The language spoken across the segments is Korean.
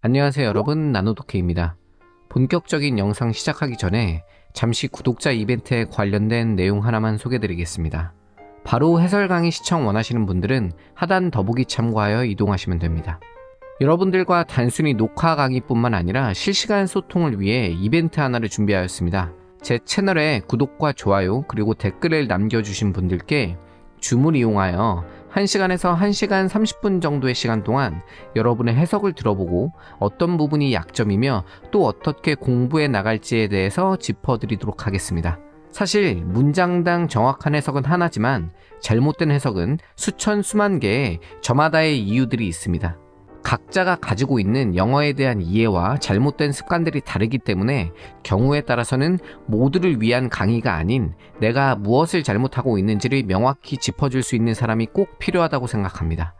안녕하세요 여러분, 나노독해입니다. 본격적인 영상 시작하기 전에 잠시 구독자 이벤트에 관련된 내용 하나만 소개드리겠습니다. 바로 해설 강의 시청 원하시는 분들은 하단 더보기 참고하여 이동하시면 됩니다. 여러분들과 단순히 녹화 강의뿐만 아니라 실시간 소통을 위해 이벤트 하나를 준비하였습니다. 제 채널에 구독과 좋아요 그리고 댓글을 남겨주신 분들께 줌을 이용하여 1시간에서 1시간 30분 정도의 시간 동안 여러분의 해석을 들어보고 어떤 부분이 약점이며 또 어떻게 공부해 나갈지에 대해서 짚어드리도록 하겠습니다. 사실 문장당 정확한 해석은 하나지만 잘못된 해석은 수천 수만 개의 저마다의 이유들이 있습니다. 각자가 가지고 있는 영어에 대한 이해와 잘못된 습관들이 다르기 때문에 경우에 따라서는 모두를 위한 강의가 아닌 내가 무엇을 잘못하고 있는지를 명확히 짚어줄 수 있는 사람이 꼭 필요하다고 생각합니다.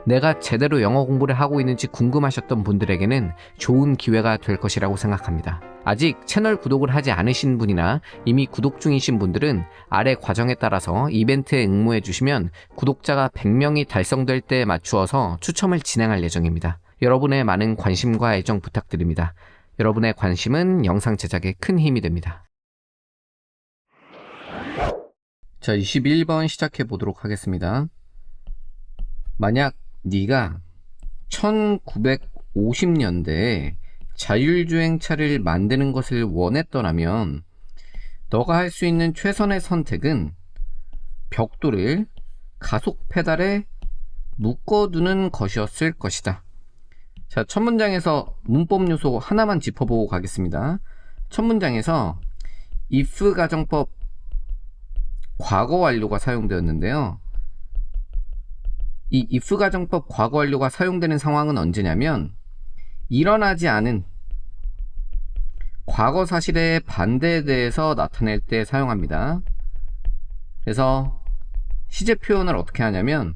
내가 제대로 영어 공부를 하고 있는지 궁금하셨던 분들에게는 좋은 기회가 될 것이라고 생각합니다. 아직 채널 구독을 하지 않으신 분이나 이미 구독 중이신 분들은 아래 과정에 따라서 이벤트에 응모해 주시면 구독자가 100명이 달성될 때에 맞추어서 추첨을 진행할 예정입니다. 여러분의 많은 관심과 애정 부탁드립니다. 여러분의 관심은 영상 제작에 큰 힘이 됩니다. 자, 21번 시작해 보도록 하겠습니다. 만약 네가 1950년대에 자율주행차를 만드는 것을 원했더라면 너가 할 수 있는 최선의 선택은 벽돌을 가속 페달에 묶어두는 것이었을 것이다. 자, 첫 문장에서 문법 요소 하나만 짚어보고 가겠습니다. 첫 문장에서 if 가정법 과거 완료가 사용되었는데요. 이 if 가정법 과거 완료가 사용되는 상황은 언제냐면 일어나지 않은 과거 사실의 반대에 대해서 나타낼 때 사용합니다. 그래서 시제 표현을 어떻게 하냐면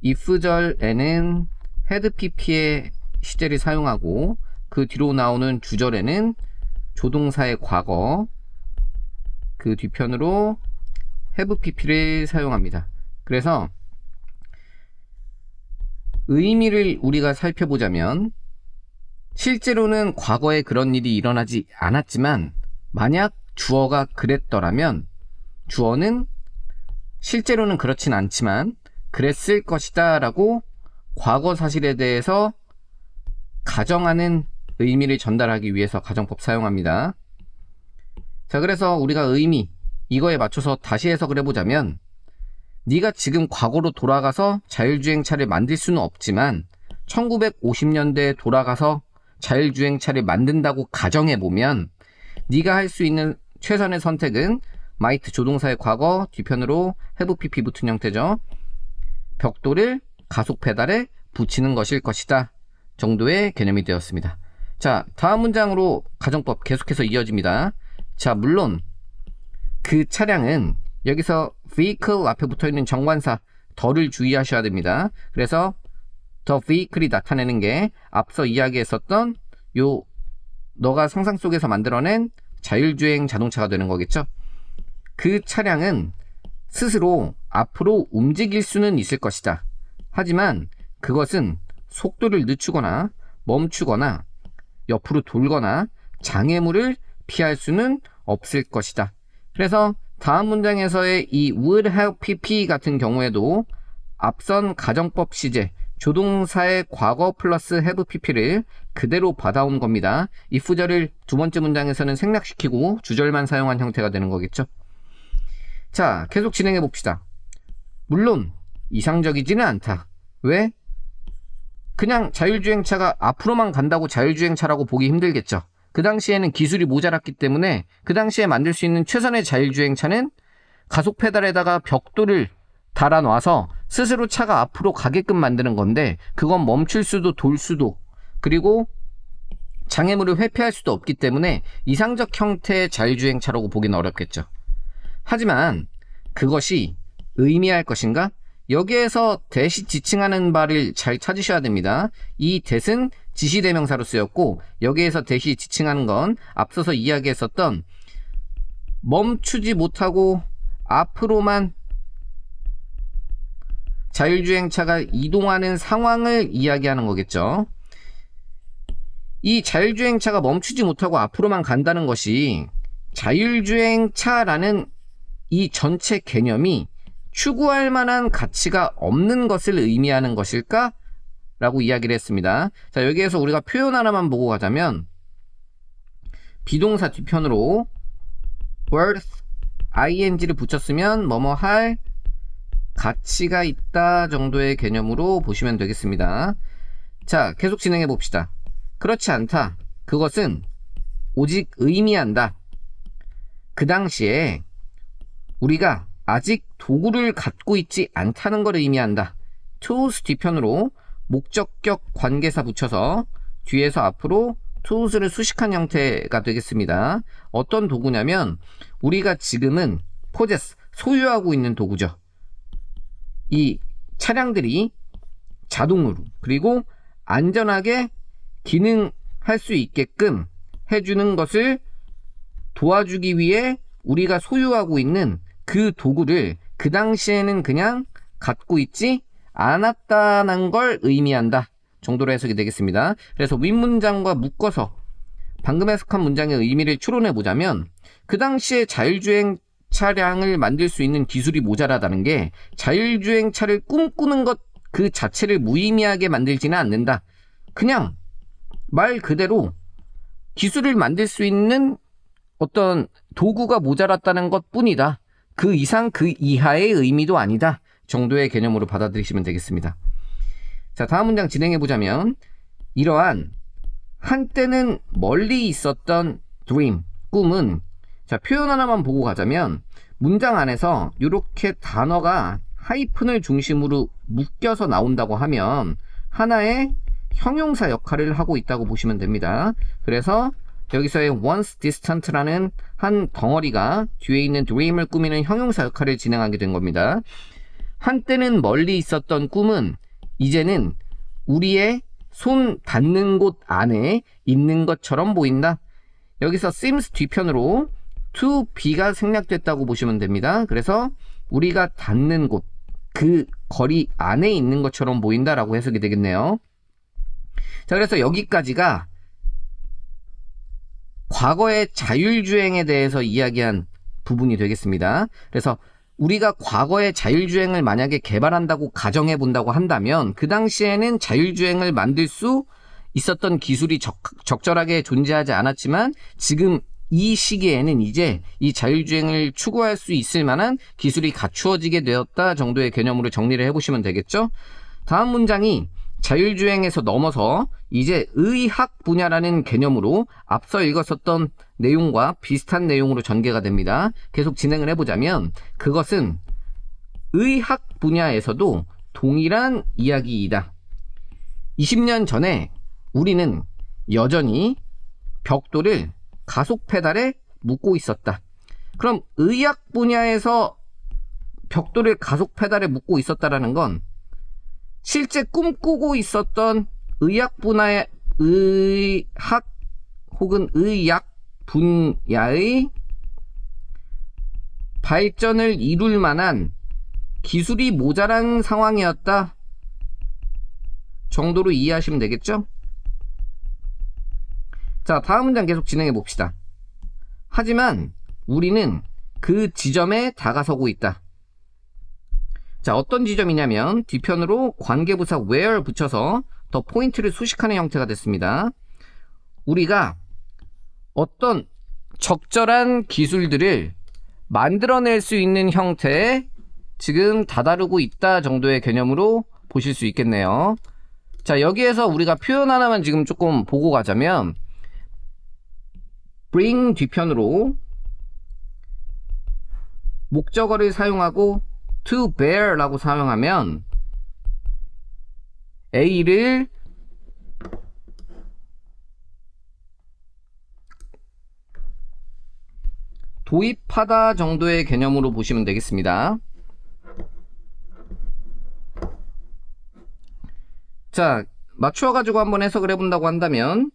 if절에는 had pp의 시제를 사용하고 그 뒤로 나오는 주절에는 조동사의 과거, 그 뒤편으로 have pp를 사용합니다. 그래서 의미를 우리가 살펴보자면 실제로는 과거에 그런 일이 일어나지 않았지만 만약 주어가 그랬더라면 주어는 실제로는 그렇진 않지만 그랬을 것이다 라고 과거 사실에 대해서 가정하는 의미를 전달하기 위해서 가정법 사용합니다. 자, 그래서 우리가 의미 이거에 맞춰서 다시 해석을 해보자면 네가 지금 과거로 돌아가서 자율주행차를 만들 수는 없지만 1950년대에 돌아가서 자율주행차를 만든다고 가정해보면 네가 할 수 있는 최선의 선택은 might 조동사의 과거 뒤편으로 have pp 붙은 형태죠. 벽돌을 가속 페달에 붙이는 것일 것이다 정도의 개념이 되었습니다. 자, 다음 문장으로 가정법 계속해서 이어집니다. 자, 물론 그 차량은 여기서 vehicle 앞에 붙어있는 정관사 더를 주의하셔야 됩니다. 그래서 the vehicle이 나타내는 게 앞서 이야기했었던 요 너가 상상 속에서 만들어낸 자율주행 자동차가 되는 거겠죠. 그 차량은 스스로 앞으로 움직일 수는 있을 것이다. 하지만 그것은 속도를 늦추거나 멈추거나 옆으로 돌거나 장애물을 피할 수는 없을 것이다. 그래서 다음 문장에서의 이 would have pp 같은 경우에도 앞선 가정법 시제 조동사의 과거 플러스 have pp를 그대로 받아온 겁니다. if절을 두 번째 문장에서는 생략시키고 주절만 사용한 형태가 되는 거겠죠. 자, 계속 진행해 봅시다. 물론 이상적이지는 않다. 왜? 그냥 자율주행차가 앞으로만 간다고 자율주행차라고 보기 힘들겠죠. 그 당시에는 기술이 모자랐기 때문에 그 당시에 만들 수 있는 최선의 자율주행차는 가속 페달에다가 벽돌을 달아놔서 스스로 차가 앞으로 가게끔 만드는 건데 그건 멈출 수도 돌 수도 그리고 장애물을 회피할 수도 없기 때문에 이상적 형태의 자율주행차라고 보기는 어렵겠죠. 하지만 그것이 의미할 것인가? 여기에서 대시 지칭하는 바를 잘 찾으셔야 됩니다. 이 대는 지시대명사로 쓰였고 여기에서 대시 지칭하는 건 앞서서 이야기했었던 멈추지 못하고 앞으로만 자율주행차가 이동하는 상황을 이야기하는 거겠죠. 이 자율주행차가 멈추지 못하고 앞으로만 간다는 것이 자율주행차라는 이 전체 개념이 추구할 만한 가치가 없는 것을 의미하는 것일까? 라고 이야기를 했습니다. 자, 여기에서 우리가 표현 하나만 보고 가자면 비동사 뒤편으로 worth ing를 붙였으면 뭐뭐 할 가치가 있다 정도의 개념으로 보시면 되겠습니다. 자, 계속 진행해 봅시다. 그렇지 않다. 그것은 오직 의미한다. 그 당시에 우리가 아직 도구를 갖고 있지 않다는 걸 의미한다. tools 뒤편으로 목적격 관계사 붙여서 뒤에서 앞으로 tools를 수식한 형태가 되겠습니다. 어떤 도구냐면 우리가 지금은 possess, 소유하고 있는 도구죠. 이 차량들이 자동으로 그리고 안전하게 기능할 수 있게끔 해주는 것을 도와주기 위해 우리가 소유하고 있는 그 도구를 그 당시에는 그냥 갖고 있지 않았다는 걸 의미한다 정도로 해석이 되겠습니다. 그래서 윗문장과 묶어서 방금 해석한 문장의 의미를 추론해 보자면 그 당시에 자율주행 차량을 만들 수 있는 기술이 모자라다는 게 자율주행차를 꿈꾸는 것 그 자체를 무의미하게 만들지는 않는다. 그냥 말 그대로 기술을 만들 수 있는 어떤 도구가 모자랐다는 것 뿐이다. 그 이상 그 이하의 의미도 아니다 정도의 개념으로 받아들이시면 되겠습니다. 자, 다음 문장 진행해 보자면 이러한 한때는 멀리 있었던 dream, 꿈은 자, 표현 하나만 보고 가자면 문장 안에서 이렇게 단어가 하이픈을 중심으로 묶여서 나온다고 하면 하나의 형용사 역할을 하고 있다고 보시면 됩니다. 그래서 여기서의 once distant라는 한 덩어리가 뒤에 있는 dream을 꾸미는 형용사 역할을 진행하게 된 겁니다. 한때는 멀리 있었던 꿈은 이제는 우리의 손 닿는 곳 안에 있는 것처럼 보인다. 여기서 seems 뒤편으로 to be가 생략됐다고 보시면 됩니다. 그래서 우리가 닿는 곳, 그 거리 안에 있는 것처럼 보인다라고 해석이 되겠네요. 자, 그래서 여기까지가 과거의 자율주행에 대해서 이야기한 부분이 되겠습니다. 그래서 우리가 과거의 자율주행을 만약에 개발한다고 가정해 본다고 한다면 그 당시에는 자율주행을 만들 수 있었던 기술이 적절하게 존재하지 않았지만 지금 이 시기에는 이제 이 자율주행을 추구할 수 있을 만한 기술이 갖추어지게 되었다 정도의 개념으로 정리를 해보시면 되겠죠. 다음 문장이 자율주행에서 넘어서 이제 의학 분야라는 개념으로 앞서 읽었었던 내용과 비슷한 내용으로 전개가 됩니다. 계속 진행을 해보자면 그것은 의학 분야에서도 동일한 이야기이다. 20년 전에 우리는 여전히 벽돌을 가속 페달에 묶고 있었다. 그럼 의학 분야에서 벽돌을 가속 페달에 묶고 있었다라는 건 실제 꿈꾸고 있었던 의학 분야의 의학 혹은 의약 분야의 발전을 이룰 만한 기술이 모자란 상황이었다 정도로 이해하시면 되겠죠? 자, 다음 문장 계속 진행해 봅시다. 하지만 우리는 그 지점에 다가서고 있다. 자, 어떤 지점이냐면 뒤편으로 관계부사 where 붙여서 더 포인트를 수식하는 형태가 됐습니다. 우리가 어떤 적절한 기술들을 만들어낼 수 있는 형태에 지금 다다르고 있다 정도의 개념으로 보실 수 있겠네요. 자, 여기에서 우리가 표현 하나만 지금 조금 보고 가자면 bring 뒤편으로 목적어를 사용하고 to bear 라고 사용하면 A를 도입하다 정도의 개념으로 보시면 되겠습니다. 자, 맞추어 가지고 한번 해석을 해본다고 한다면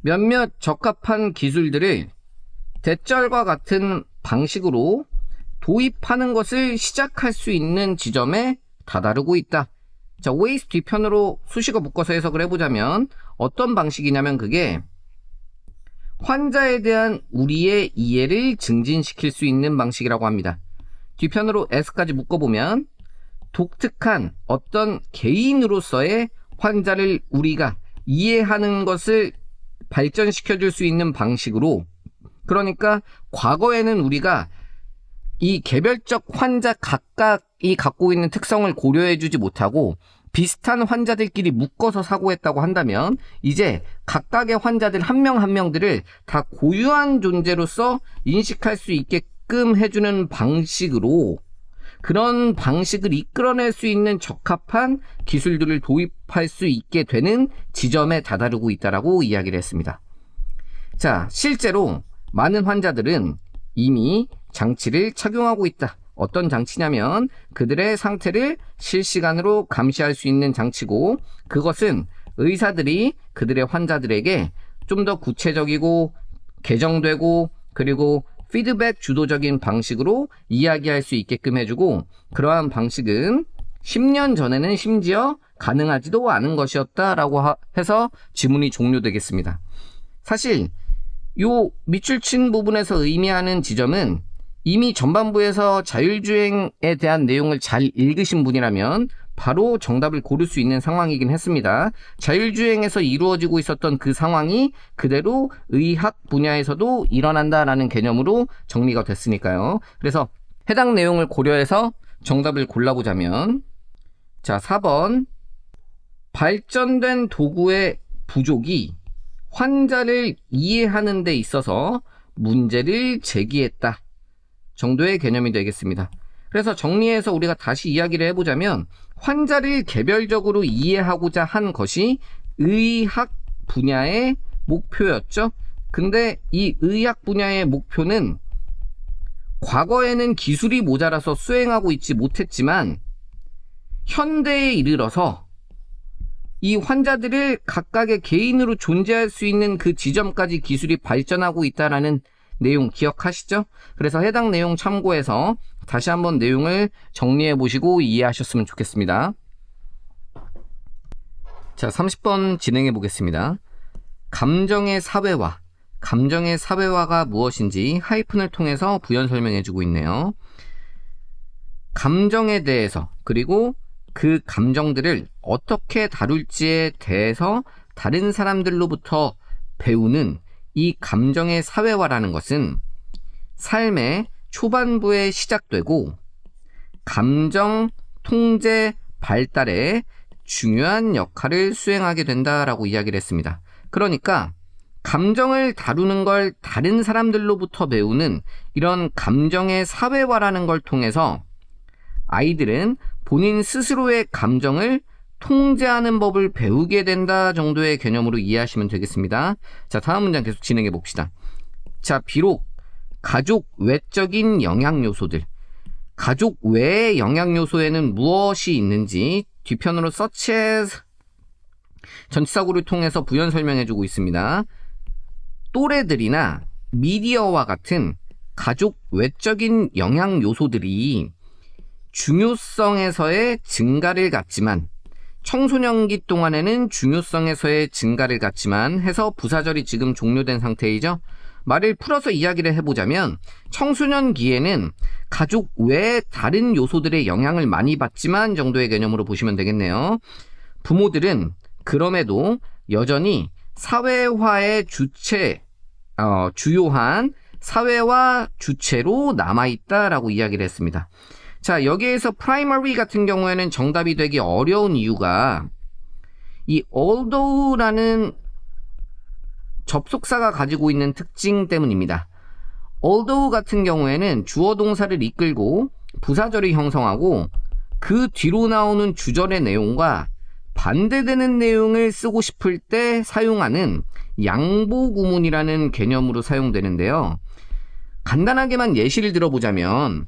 몇몇 적합한 기술들을 대절과 같은 방식으로 도입하는 것을 시작할 수 있는 지점에 다다르고 있다. 자, ways 뒤편으로 수식어 묶어서 해석을 해보자면 어떤 방식이냐면 그게 환자에 대한 우리의 이해를 증진시킬 수 있는 방식이라고 합니다. 뒤편으로 s까지 묶어보면 독특한 어떤 개인으로서의 환자를 우리가 이해하는 것을 발전시켜 줄 수 있는 방식으로, 그러니까 과거에는 우리가 이 개별적 환자 각각이 갖고 있는 특성을 고려해 주지 못하고 비슷한 환자들끼리 묶어서 사고했다고 한다면 이제 각각의 환자들 한 명 한 명들을 다 고유한 존재로서 인식할 수 있게끔 해주는 방식으로, 그런 방식을 이끌어낼 수 있는 적합한 기술들을 도입할 수 있게 되는 지점에 다다르고 있다라고 이야기를 했습니다. 자, 실제로 많은 환자들은 이미 장치를 착용하고 있다. 어떤 장치냐면 그들의 상태를 실시간으로 감시할 수 있는 장치고, 그것은 의사들이 그들의 환자들에게 좀 더 구체적이고 개정되고 그리고 피드백 주도적인 방식으로 이야기할 수 있게끔 해주고, 그러한 방식은 10년 전에는 심지어 가능하지도 않은 것이었다라고 해서 지문이 종료되겠습니다. 사실 요 밑줄 친 부분에서 의미하는 지점은 이미 전반부에서 자율주행에 대한 내용을 잘 읽으신 분이라면 바로 정답을 고를 수 있는 상황이긴 했습니다. 자율주행에서 이루어지고 있었던 그 상황이 그대로 의학 분야에서도 일어난다라는 개념으로 정리가 됐으니까요. 그래서 해당 내용을 고려해서 정답을 골라보자면, 자, 4번 발전된 도구의 부족이 환자를 이해하는 데 있어서 문제를 제기했다 정도의 개념이 되겠습니다. 그래서 정리해서 우리가 다시 이야기를 해보자면 환자를 개별적으로 이해하고자 한 것이 의학 분야의 목표였죠. 근데 이 의학 분야의 목표는 과거에는 기술이 모자라서 수행하고 있지 못했지만 현대에 이르러서 이 환자들을 각각의 개인으로 존재할 수 있는 그 지점까지 기술이 발전하고 있다라는 내용 기억하시죠? 그래서 해당 내용 참고해서 다시 한번 내용을 정리해 보시고 이해하셨으면 좋겠습니다. 자, 30번 진행해 보겠습니다. 감정의 사회화. 감정의 사회화가 무엇인지 하이픈을 통해서 부연 설명해 주고 있네요. 감정에 대해서, 그리고 그 감정들을 어떻게 다룰지에 대해서 다른 사람들로부터 배우는 이 감정의 사회화라는 것은 삶의 초반부에 시작되고 감정 통제 발달에 중요한 역할을 수행하게 된다라고 이야기를 했습니다. 그러니까 감정을 다루는 걸 다른 사람들로부터 배우는 이런 감정의 사회화라는 걸 통해서 아이들은 본인 스스로의 감정을 통제하는 법을 배우게 된다 정도의 개념으로 이해하시면 되겠습니다. 자, 다음 문장 계속 진행해 봅시다. 자, 비록 가족 외적인 영향 요소들, 가족 외의 영향 요소에는 무엇이 있는지 뒤편으로 서치해서 전치사구를 통해서 부연 설명해 주고 있습니다. 또래들이나 미디어와 같은 가족 외적인 영향 요소들이 중요성에서의 증가를 갖지만, 청소년기 동안에는 중요성에서의 증가를 갖지만 해서 부사절이 지금 종료된 상태이죠. 말을 풀어서 이야기를 해보자면 청소년기에는 가족 외의 다른 요소들의 영향을 많이 받지만 정도의 개념으로 보시면 되겠네요. 부모들은 그럼에도 여전히 사회화의 주요한 사회화 주체로 남아있다라고 이야기를 했습니다. 자, 여기에서 primary 같은 경우에는 정답이 되기 어려운 이유가 이 although라는 접속사가 가지고 있는 특징 때문입니다. although 같은 경우에는 주어 동사를 이끌고 부사절이 형성하고 그 뒤로 나오는 주절의 내용과 반대되는 내용을 쓰고 싶을 때 사용하는 양보구문이라는 개념으로 사용되는데요. 간단하게만 예시를 들어보자면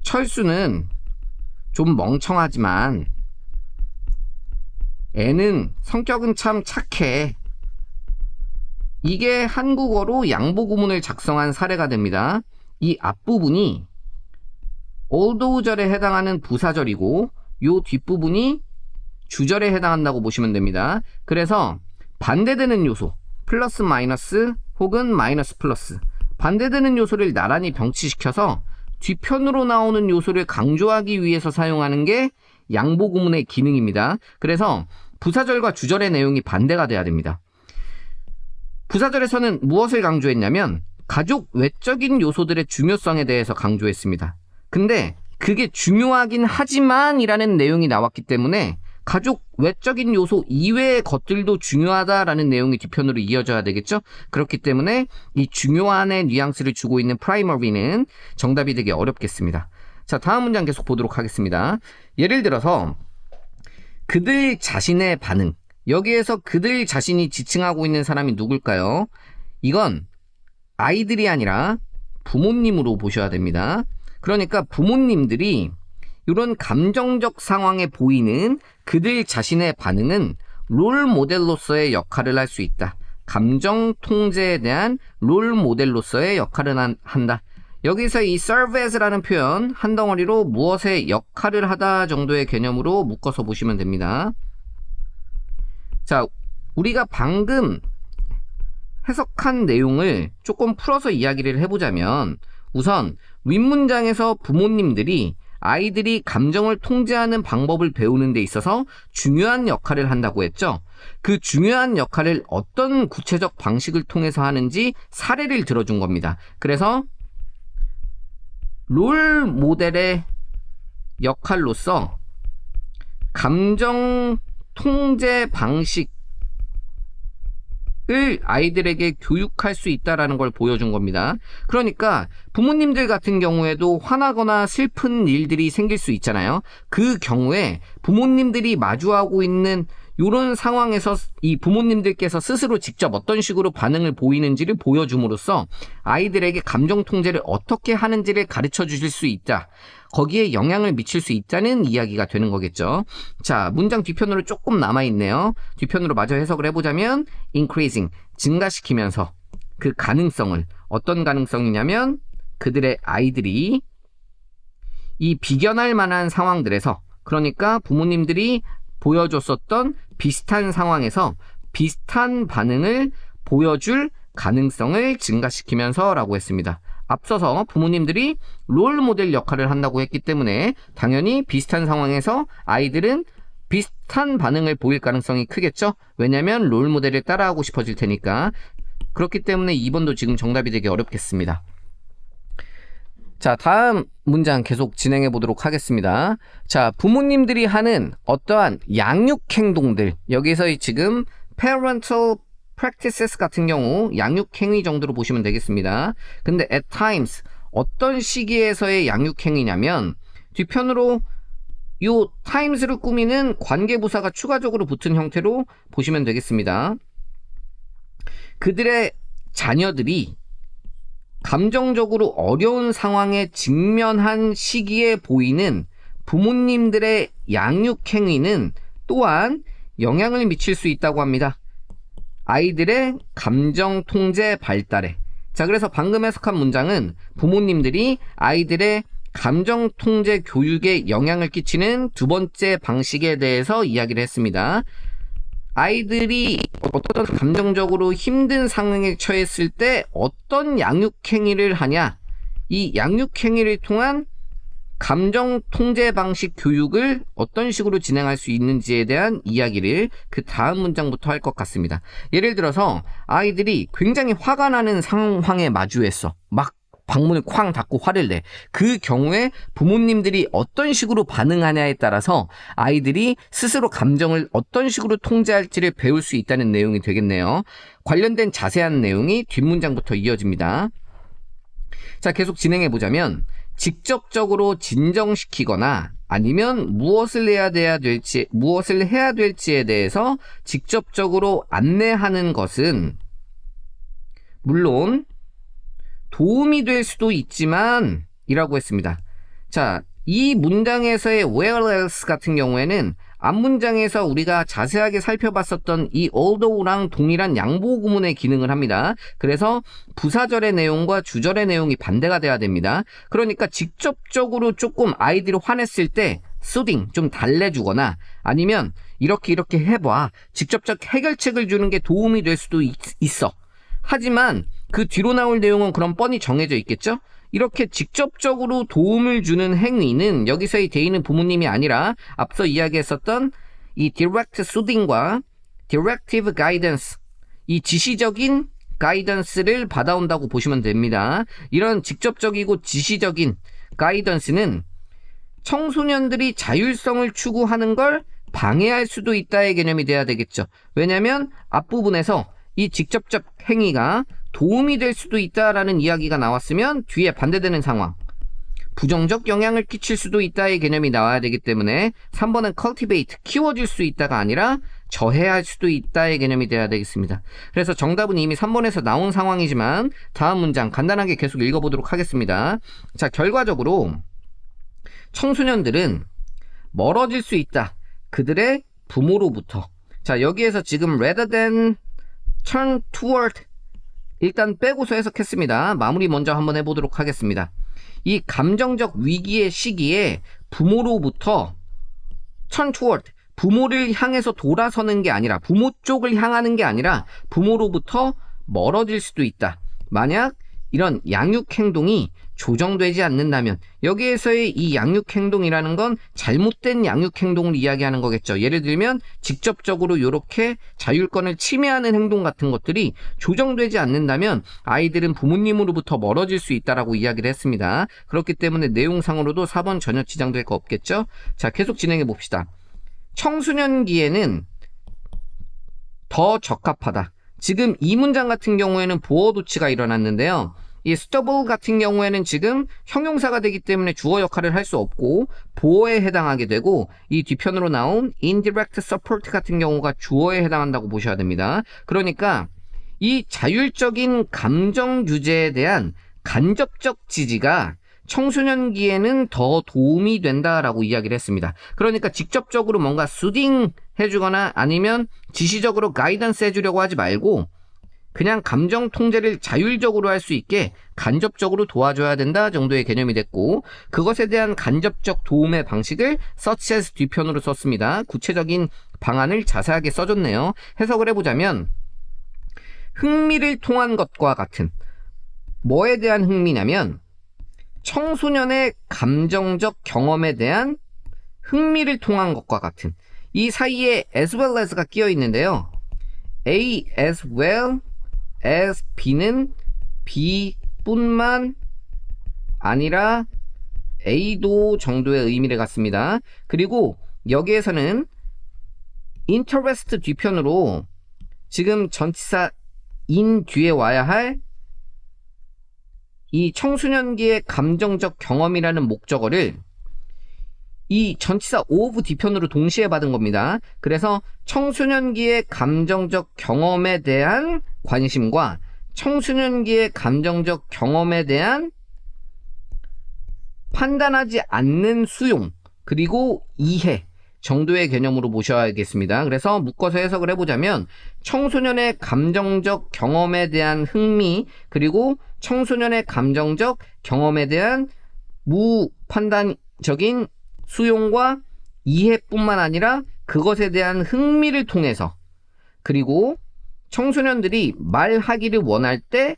철수는 좀 멍청하지만 애는 성격은 참 착해. 이게 한국어로 양보구문을 작성한 사례가 됩니다. 이 앞부분이 although절에 해당하는 부사절이고 요 뒷부분이 주절에 해당한다고 보시면 됩니다. 그래서 반대되는 요소, 플러스 마이너스 혹은 마이너스 플러스, 반대되는 요소를 나란히 병치시켜서 뒤편으로 나오는 요소를 강조하기 위해서 사용하는 게 양보 구문의 기능입니다. 그래서 부사절과 주절의 내용이 반대가 돼야 됩니다. 부사절에서는 무엇을 강조했냐면 가족 외적인 요소들의 중요성에 대해서 강조했습니다. 근데 그게 중요하긴 하지만 이라는 내용이 나왔기 때문에 가족 외적인 요소 이외의 것들도 중요하다라는 내용이 뒤편으로 이어져야 되겠죠? 그렇기 때문에 이 중요한의 뉘앙스를 주고 있는 primary는 정답이 되기 어렵겠습니다. 자, 다음 문장 계속 보도록 하겠습니다. 예를 들어서 그들 자신의 반응, 여기에서 그들 자신이 지칭하고 있는 사람이 누굴까요? 이건 아이들이 아니라 부모님으로 보셔야 됩니다. 그러니까 부모님들이 이런 감정적 상황에 보이는 그들 자신의 반응은 롤 모델로서의 역할을 할 수 있다. 감정 통제에 대한 롤 모델로서의 역할을 한다. 여기서 이 serve as라는 표현 한 덩어리로 무엇의 역할을 하다 정도의 개념으로 묶어서 보시면 됩니다. 자, 우리가 방금 해석한 내용을 조금 풀어서 이야기를 해보자면 우선 윗문장에서 부모님들이 아이들이 감정을 통제하는 방법을 배우는 데 있어서 중요한 역할을 한다고 했죠. 그 중요한 역할을 어떤 구체적 방식을 통해서 하는지 사례를 들어준 겁니다. 그래서 롤 모델의 역할로서 감정 통제 방식을 아이들에게 교육할 수 있다는 걸 보여준 겁니다. 그러니까 부모님들 같은 경우에도 화나거나 슬픈 일들이 생길 수 있잖아요. 그 경우에 부모님들이 마주하고 있는 이런 상황에서 이 부모님들께서 스스로 직접 어떤 식으로 반응을 보이는지를 보여줌으로써 아이들에게 감정 통제를 어떻게 하는지를 가르쳐 주실 수 있다. 거기에 영향을 미칠 수 있다는 이야기가 되는 거겠죠. 자, 문장 뒤편으로 조금 남아있네요. 뒤편으로 마저 해석을 해보자면 increasing, 증가시키면서 그 가능성을, 어떤 가능성이냐면 그들의 아이들이 이 비견할 만한 상황들에서, 그러니까 부모님들이 보여줬었던 비슷한 상황에서 비슷한 반응을 보여줄 가능성을 증가시키면서 라고 했습니다. 앞서서 부모님들이 롤 모델 역할을 한다고 했기 때문에 당연히 비슷한 상황에서 아이들은 비슷한 반응을 보일 가능성이 크겠죠. 왜냐하면 롤 모델을 따라하고 싶어질 테니까. 그렇기 때문에 2번도 지금 정답이 되기 어렵겠습니다. 자, 다음 문장 계속 진행해 보도록 하겠습니다. 자, 부모님들이 하는 어떠한 양육 행동들, 여기서 지금 parental practices 같은 경우 양육 행위 정도로 보시면 되겠습니다. 근데 at times, 어떤 시기에서의 양육 행위냐면 뒤편으로 요 times를 꾸미는 관계부사가 추가적으로 붙은 형태로 보시면 되겠습니다. 그들의 자녀들이 감정적으로 어려운 상황에 직면한 시기에 보이는 부모님들의 양육 행위는 또한 영향을 미칠 수 있다고 합니다. 아이들의 감정 통제 발달에. 자, 그래서 방금 해석한 문장은 부모님들이 아이들의 감정 통제 교육에 영향을 끼치는 두 번째 방식에 대해서 이야기를 했습니다. 아이들이 어떤 감정적으로 힘든 상황에 처했을 때 어떤 양육행위를 하냐, 이 양육행위를 통한 감정 통제 방식 교육을 어떤 식으로 진행할 수 있는지에 대한 이야기를 그 다음 문장부터 할 것 같습니다. 예를 들어서 아이들이 굉장히 화가 나는 상황에 마주했어. 막 방문을 쾅 닫고 화를 내. 그 경우에 부모님들이 어떤 식으로 반응하냐에 따라서 아이들이 스스로 감정을 어떤 식으로 통제할지를 배울 수 있다는 내용이 되겠네요. 관련된 자세한 내용이 뒷문장부터 이어집니다. 자, 계속 진행해 보자면 직접적으로 진정시키거나 아니면 무엇을 해야 될지에 대해서 직접적으로 안내하는 것은 물론 도움이 될 수도 있지만 이라고 했습니다. 자, 이 문장에서의 where else 같은 경우에는 앞문장에서 우리가 자세하게 살펴봤었던 이 although랑 동일한 양보 구문의 기능을 합니다. 그래서 부사절의 내용과 주절의 내용이 반대가 돼야 됩니다. 그러니까 직접적으로 조금 아이들이 화냈을 때 soothing, 좀 달래주거나 아니면 이렇게 해봐. 직접적 해결책을 주는 게 도움이 될 수도 있어. 하지만 그 뒤로 나올 내용은 그럼 뻔히 정해져 있겠죠? 이렇게 직접적으로 도움을 주는 행위는 여기서의 대의는 부모님이 아니라 앞서 이야기했었던 이 direct soothing과 directive guidance, 이 지시적인 가이던스를 받아온다고 보시면 됩니다. 이런 직접적이고 지시적인 가이던스는 청소년들이 자율성을 추구하는 걸 방해할 수도 있다의 개념이 돼야 되겠죠. 왜냐하면 앞부분에서 이 직접적 행위가 도움이 될 수도 있다라는 이야기가 나왔으면 뒤에 반대되는 상황, 부정적 영향을 끼칠 수도 있다의 개념이 나와야 되기 때문에 3번은 cultivate, 키워줄 수 있다가 아니라 저해할 수도 있다의 개념이 돼야 되겠습니다. 그래서 정답은 이미 3번에서 나온 상황이지만 다음 문장 간단하게 계속 읽어보도록 하겠습니다. 자, 결과적으로 청소년들은 멀어질 수 있다. 그들의 부모로부터. 자, 여기에서 지금 rather than turn toward 일단 빼고서 해석했습니다. 마무리 먼저 한번 해보도록 하겠습니다. 이 감정적 위기의 시기에 부모로부터 turn toward, 부모를 향해서 돌아서는 게 아니라, 부모 쪽을 향하는 게 아니라 부모로부터 멀어질 수도 있다. 만약 이런 양육 행동이 조정되지 않는다면, 여기에서의 이 양육 행동이라는 건 잘못된 양육 행동을 이야기하는 거겠죠. 예를 들면 직접적으로 이렇게 자율권을 침해하는 행동 같은 것들이 조정되지 않는다면 아이들은 부모님으로부터 멀어질 수 있다라고 이야기를 했습니다. 그렇기 때문에 내용상으로도 4번 전혀 지장될 거 없겠죠. 자, 계속 진행해 봅시다. 청소년기에는 더 적합하다. 지금 이 문장 같은 경우에는 보어 도치가 일어났는데요. 이 stable 같은 경우에는 지금 형용사가 되기 때문에 주어 역할을 할 수 없고 보어에 해당하게 되고, 이 뒤편으로 나온 indirect support 같은 경우가 주어에 해당한다고 보셔야 됩니다. 그러니까 이 자율적인 감정 규제에 대한 간접적 지지가 청소년기에는 더 도움이 된다라고 이야기를 했습니다. 그러니까 직접적으로 뭔가 수딩 해주거나 아니면 지시적으로 가이던스 해주려고 하지 말고 그냥 감정 통제를 자율적으로 할 수 있게 간접적으로 도와줘야 된다 정도의 개념이 됐고, 그것에 대한 간접적 도움의 방식을 such as 뒤편으로 썼습니다. 구체적인 방안을 자세하게 써줬네요. 해석을 해보자면 흥미를 통한 것과 같은, 뭐에 대한 흥미냐면 청소년의 감정적 경험에 대한 흥미를 통한 것과 같은, 이 사이에 as well as가 끼어 있는데요. A as well as B는 B뿐만 아니라 A도 정도의 의미를 갖습니다. 그리고 여기에서는 interest 뒤편으로 지금 전치사 in 뒤에 와야 할 이 청소년기의 감정적 경험이라는 목적어를 이 전치사 of 뒤편으로 동시에 받은 겁니다. 그래서 청소년기의 감정적 경험에 대한 관심과 청소년기의 감정적 경험에 대한 판단하지 않는 수용, 그리고 이해 정도의 개념으로 보셔야겠습니다. 그래서 묶어서 해석을 해보자면 청소년의 감정적 경험에 대한 흥미, 그리고 청소년의 감정적 경험에 대한 무판단적인 수용과 이해뿐만 아니라 그것에 대한 흥미를 통해서, 그리고 청소년들이 말하기를 원할 때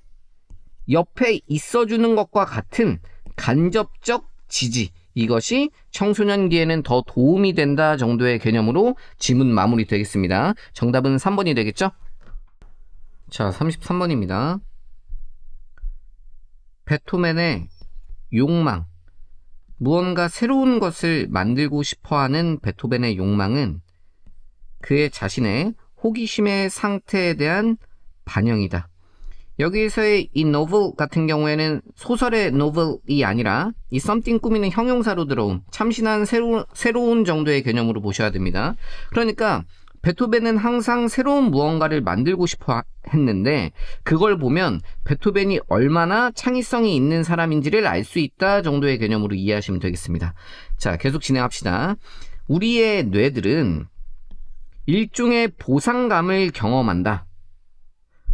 옆에 있어주는 것과 같은 간접적 지지, 이것이 청소년기에는 더 도움이 된다 정도의 개념으로 지문 마무리 되겠습니다. 정답은 3번이 되겠죠? 자, 33번입니다. 베토벤의 욕망. 무언가 새로운 것을 만들고 싶어하는 베토벤의 욕망은 그의 자신의 호기심의 상태에 대한 반영이다. 여기에서의 이 novel 같은 경우에는 소설의 novel이 아니라 이 something 꾸미는 형용사로 들어온 참신한 새로운 정도의 개념으로 보셔야 됩니다. 그러니까 베토벤은 항상 새로운 무언가를 만들고 싶어 했는데 그걸 보면 베토벤이 얼마나 창의성이 있는 사람인지를 알 수 있다 정도의 개념으로 이해하시면 되겠습니다. 자, 계속 진행합시다. 우리의 뇌들은 일종의 보상감을 경험한다.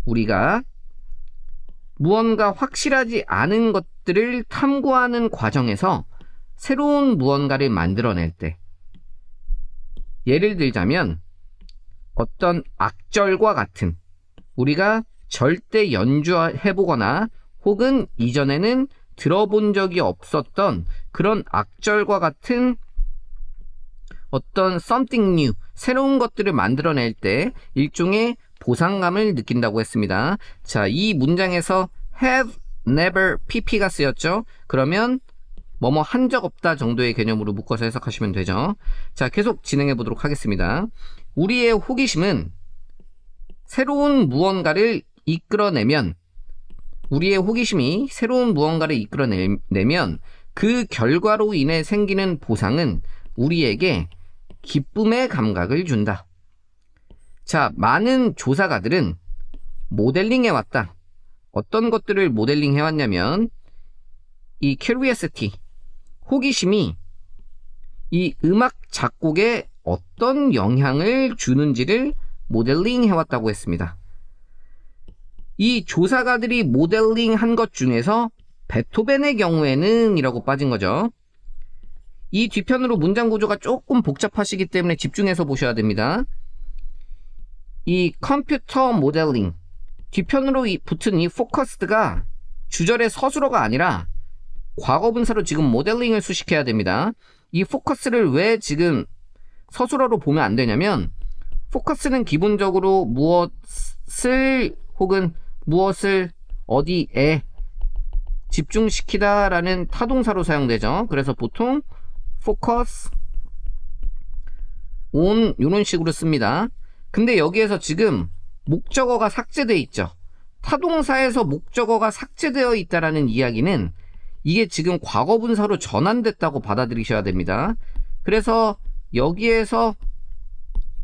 우리가 무언가 확실하지 않은 것들을 탐구하는 과정에서 새로운 무언가를 만들어낼 때, 예를 들자면 어떤 악절과 같은, 우리가 절대 연주해보거나 혹은 이전에는 들어본 적이 없었던 그런 악절과 같은 어떤 something new, 새로운 것들을 만들어낼 때 일종의 보상감을 느낀다고 했습니다. 자, 이 문장에서 have, never, pp가 쓰였죠. 그러면 뭐뭐 한 적 없다 정도의 개념으로 묶어서 해석하시면 되죠. 자, 계속 진행해 보도록 하겠습니다. 우리의 호기심은 새로운 무언가를 이끌어내면, 우리의 호기심이 새로운 무언가를 이끌어내면 그 결과로 인해 생기는 보상은 우리에게 기쁨의 감각을 준다. 자, 많은 조사가들은 모델링해왔다. 어떤 것들을 모델링해왔냐면 이 curiosity, 호기심이 이 음악 작곡에 어떤 영향을 주는지를 모델링해왔다고 했습니다. 이 조사가들이 모델링한 것 중에서 베토벤의 경우에는 이라고 빠진 거죠. 이 뒤편으로 문장 구조가 조금 복잡하시기 때문에 집중해서 보셔야 됩니다. 이 컴퓨터 모델링, 뒤편으로 붙은 이 focused가 주절의 서술어가 아니라 과거분사로 지금 모델링을 수식해야 됩니다. 이 focused를 왜 지금 서술어로 보면 안 되냐면, focused는 기본적으로 무엇을 혹은 무엇을 어디에 집중시키다 라는 타동사로 사용되죠. 그래서 보통 focus on 이런 식으로 씁니다. 근데 여기에서 지금 목적어가 삭제되어 있죠. 타동사에서 목적어가 삭제되어 있다라는 이야기는 이게 지금 과거분사로 전환됐다고 받아들이셔야 됩니다. 그래서 여기에서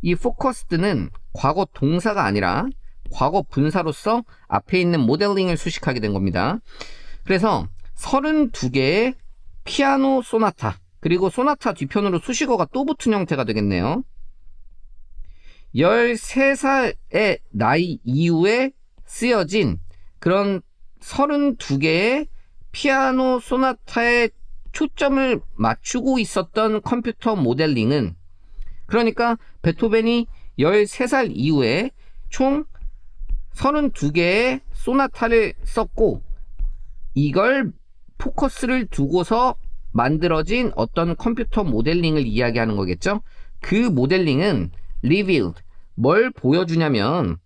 이 focused는 과거 동사가 아니라 과거 분사로서 앞에 있는 모델링을 수식하게 된 겁니다. 그래서 32개의 피아노 소나타, 그리고 소나타 뒤편으로 수식어가 또 붙은 형태가 되겠네요. 13살의 나이 이후에 쓰여진 그런 32개의 피아노 소나타에 초점을 맞추고 있었던 컴퓨터 모델링은, 그러니까 베토벤이 13살 이후에 총 32개의 소나타를 썼고, 이걸 포커스를 두고서 만들어진 어떤 컴퓨터 모델링을 이야기하는 거겠죠. 그 모델링은 revealed, 뭘 보여주냐면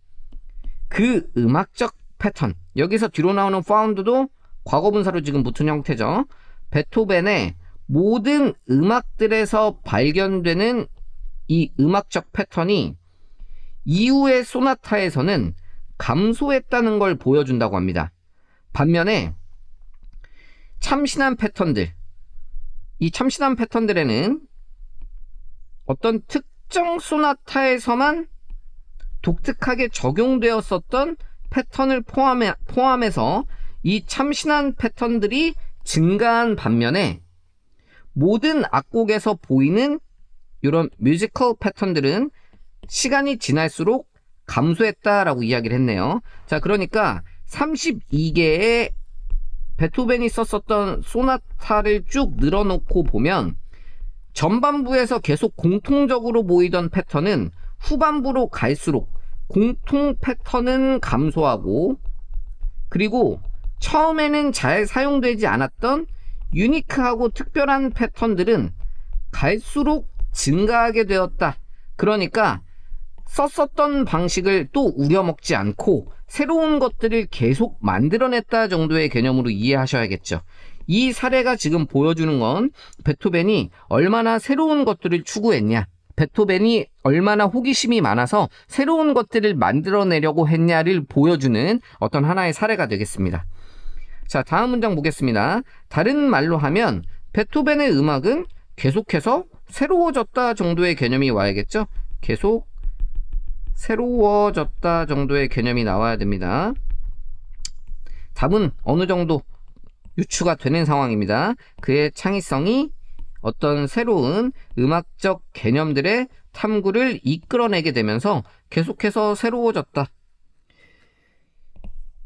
그 음악적 패턴, 여기서 뒤로 나오는 found도 과거분사로 지금 붙은 형태죠. 베토벤의 모든 음악들에서 발견되는 이 음악적 패턴이 이후의 소나타에서는 감소했다는 걸 보여준다고 합니다. 반면에 참신한 패턴들, 이 참신한 패턴들에는 어떤 특정 소나타에서만 독특하게 적용되었었던 패턴을 포함해서 이 참신한 패턴들이 증가한 반면에 모든 악곡에서 보이는 이런 뮤지컬 패턴들은 시간이 지날수록 감소했다라고 이야기를 했네요. 자, 그러니까 32개의 베토벤이 썼었던 소나타를 쭉 늘어놓고 보면 전반부에서 계속 공통적으로 보이던 패턴은 후반부로 갈수록 공통 패턴은 감소하고, 그리고 처음에는 잘 사용되지 않았던 유니크하고 특별한 패턴들은 갈수록 증가하게 되었다. 그러니까 썼었던 방식을 또 우려먹지 않고 새로운 것들을 계속 만들어냈다 정도의 개념으로 이해하셔야겠죠. 이 사례가 지금 보여주는 건 베토벤이 얼마나 새로운 것들을 추구했냐, 베토벤이 얼마나 호기심이 많아서 새로운 것들을 만들어내려고 했냐를 보여주는 어떤 하나의 사례가 되겠습니다. 자, 다음 문장 보겠습니다. 다른 말로 하면 베토벤의 음악은 계속해서 새로워졌다 정도의 개념이 와야겠죠. 계속 새로워졌다 정도의 개념이 나와야 됩니다. 답은 어느 정도 유추가 되는 상황입니다. 그의 창의성이 어떤 새로운 음악적 개념들의 탐구를 이끌어내게 되면서 계속해서 새로워졌다.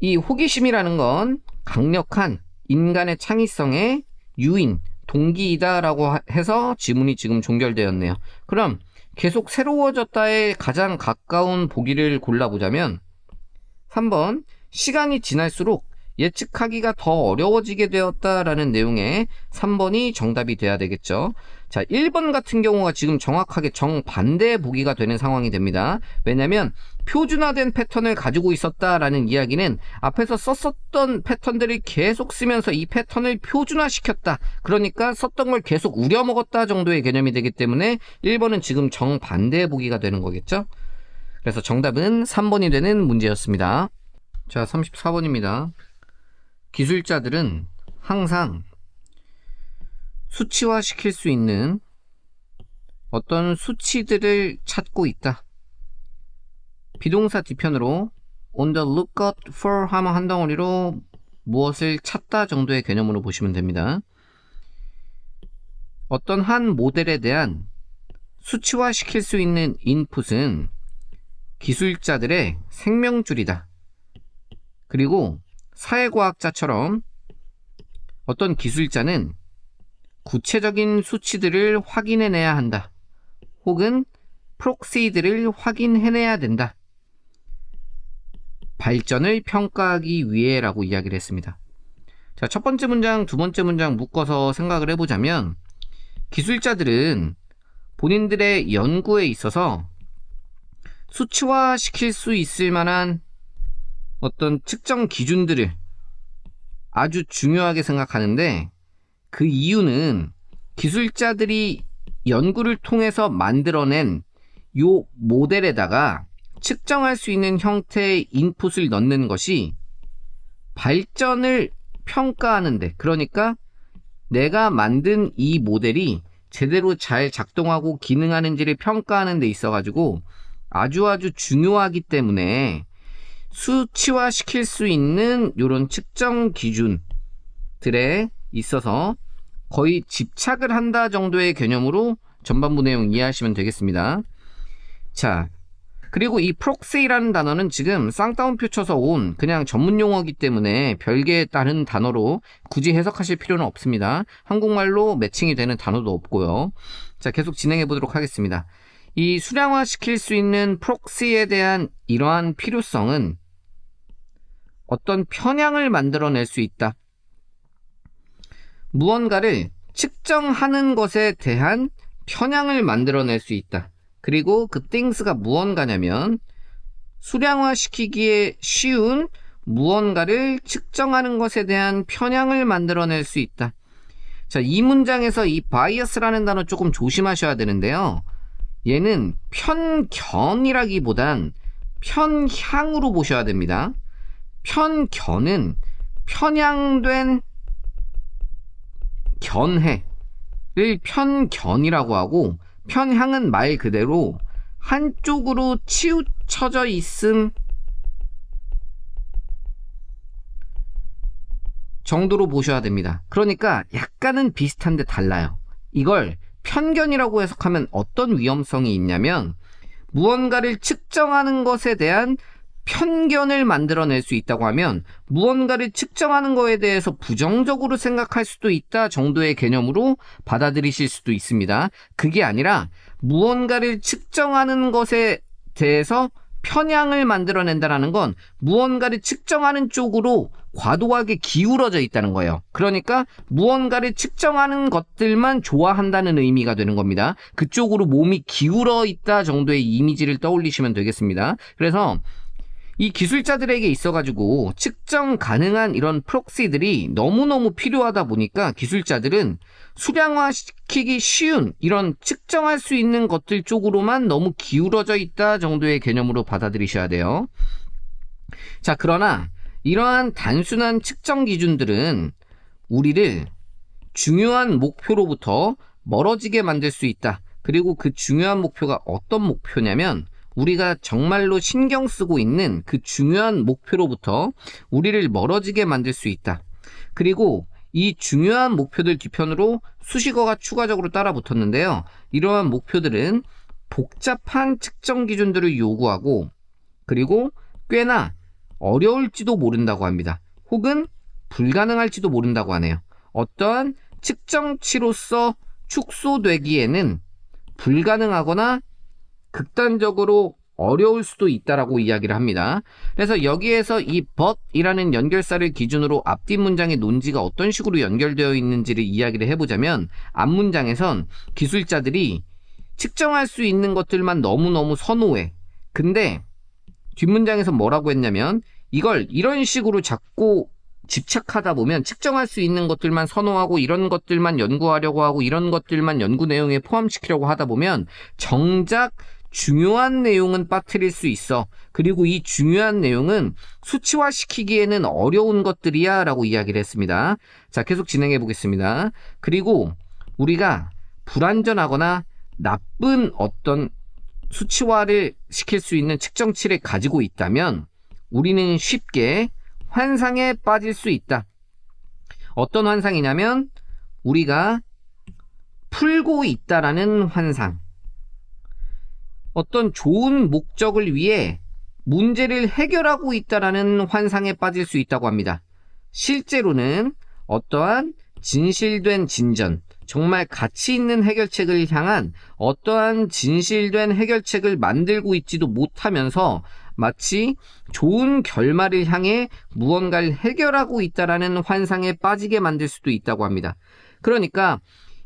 이 호기심이라는 건 강력한 인간의 창의성의 유인, 동기이다라고 해서 지문이 지금 종결되었네요. 그럼 계속 새로워졌다에 가장 가까운 보기를 골라보자면 3번 시간이 지날수록 예측하기가 더 어려워지게 되었다라는 내용의 3번이 정답이 돼야 되겠죠. 자, 1번 같은 경우가 지금 정확하게 정반대 보기가 되는 상황이 됩니다. 왜냐면 표준화된 패턴을 가지고 있었다라는 이야기는 앞에서 썼었던 패턴들을 계속 쓰면서 이 패턴을 표준화시켰다. 그러니까 썼던 걸 계속 우려먹었다 정도의 개념이 되기 때문에 1번은 지금 정반대 보기가 되는 거겠죠. 그래서 정답은 3번이 되는 문제였습니다. 자, 34번입니다. 기술자들은 항상 수치화시킬 수 있는 어떤 수치들을 찾고 있다. 비동사 뒤편으로 on the lookout for 하면 한 덩어리로 무엇을 찾다 정도의 개념으로 보시면 됩니다. 어떤 한 모델에 대한 수치화시킬 수 있는 인풋은 기술자들의 생명줄이다. 그리고 사회과학자처럼 어떤 기술자는 구체적인 수치들을 확인해내야 한다. 혹은 프록시들을 확인해내야 된다. 발전을 평가하기 위해라고 이야기를 했습니다. 자, 첫 번째 문장, 두 번째 문장 묶어서 생각을 해보자면 기술자들은 본인들의 연구에 있어서 수치화시킬 수 있을 만한 어떤 측정 기준들을 아주 중요하게 생각하는데 그 이유는 기술자들이 연구를 통해서 만들어낸 요 모델에다가 측정할 수 있는 형태의 인풋을 넣는 것이 발전을 평가하는데, 그러니까 내가 만든 이 모델이 제대로 잘 작동하고 기능하는지를 평가하는 데 있어 가지고 아주 중요하기 때문에 수치화시킬 수 있는 이런 측정 기준들에 있어서 거의 집착을 한다 정도의 개념으로 전반부 내용 이해하시면 되겠습니다. 자, 그리고 이 프록시라는 단어는 지금 쌍따옴표 쳐서 온 그냥 전문 용어이기 때문에 별개의 다른 단어로 굳이 해석하실 필요는 없습니다. 한국말로 매칭이 되는 단어도 없고요. 자, 계속 진행해 보도록 하겠습니다. 이 수량화시킬 수 있는 프록시에 대한 이러한 필요성은 어떤 편향을 만들어낼 수 있다. 무언가를 측정하는 것에 대한 편향을 만들어낼 수 있다. 그리고 그 things가 무언가냐면 수량화시키기에 쉬운 무언가를 측정하는 것에 대한 편향을 만들어낼 수 있다. 자, 이 문장에서 이 bias라는 단어 조금 조심하셔야 되는데요. 얘는 편견이라기보단 편향으로 보셔야 됩니다. 편견은 편향된 견해를 편견이라고 하고, 편향은 말 그대로 한쪽으로 치우쳐져 있음 정도로 보셔야 됩니다. 그러니까 약간은 비슷한데 달라요. 이걸 편견이라고 해석하면 어떤 위험성이 있냐면 무언가를 측정하는 것에 대한 편견을 만들어낼 수 있다고 하면 무언가를 측정하는 거에 대해서 부정적으로 생각할 수도 있다 정도의 개념으로 받아들이실 수도 있습니다. 그게 아니라 무언가를 측정하는 것에 대해서 편향을 만들어낸다는 건 무언가를 측정하는 쪽으로 과도하게 기울어져 있다는 거예요. 그러니까 무언가를 측정하는 것들만 좋아한다는 의미가 되는 겁니다. 그쪽으로 몸이 기울어 있다 정도의 이미지를 떠올리시면 되겠습니다. 그래서 이 기술자들에게 있어가지고 측정 가능한 이런 프록시들이 너무너무 필요하다 보니까 기술자들은 수량화시키기 쉬운 이런 측정할 수 있는 것들 쪽으로만 너무 기울어져 있다 정도의 개념으로 받아들이셔야 돼요. 자, 그러나 이러한 단순한 측정 기준들은 우리를 중요한 목표로부터 멀어지게 만들 수 있다. 그리고 그 중요한 목표가 어떤 목표냐면 우리가 정말로 신경 쓰고 있는 그 중요한 목표로부터 우리를 멀어지게 만들 수 있다. 그리고 이 중요한 목표들 뒤편으로 수식어가 추가적으로 따라 붙었는데요. 이러한 목표들은 복잡한 측정 기준들을 요구하고 그리고 꽤나 어려울지도 모른다고 합니다. 혹은 불가능할지도 모른다고 하네요. 어떠한 측정치로서 축소되기에는 불가능하거나 극단적으로 어려울 수도 있다라고 이야기를 합니다. 그래서 여기에서 이 but이라는 연결사를 기준으로 앞뒤 문장의 논지가 어떤 식으로 연결되어 있는지를 이야기를 해보자면, 앞문장에선 기술자들이 측정할 수 있는 것들만 너무너무 선호해. 근데 뒷문장에서 뭐라고 했냐면, 이걸 이런 식으로 자꾸 집착하다 보면 측정할 수 있는 것들만 선호하고 이런 것들만 연구하려고 하고 이런 것들만 연구 내용에 포함시키려고 하다 보면 정작 중요한 내용은 빠뜨릴 수 있어. 그리고 이 중요한 내용은 수치화시키기에는 어려운 것들이야 라고 이야기를 했습니다. 자, 계속 진행해 보겠습니다. 그리고 우리가 불완전하거나 나쁜 어떤 수치화를 시킬 수 있는 측정치를 가지고 있다면 우리는 쉽게 환상에 빠질 수 있다. 어떤 환상이냐면 우리가 풀고 있다라는 환상. 어떤 좋은 목적을 위해 문제를 해결하고 있다라는 환상에 빠질 수 있다고 합니다. 실제로는 어떠한 진실된 진전, 정말 가치 있는 해결책을 향한 어떠한 진실된 해결책을 만들고 있지도 못하면서 마치 좋은 결말을 향해 무언가를 해결하고 있다라는 환상에 빠지게 만들 수도 있다고 합니다. 그러니까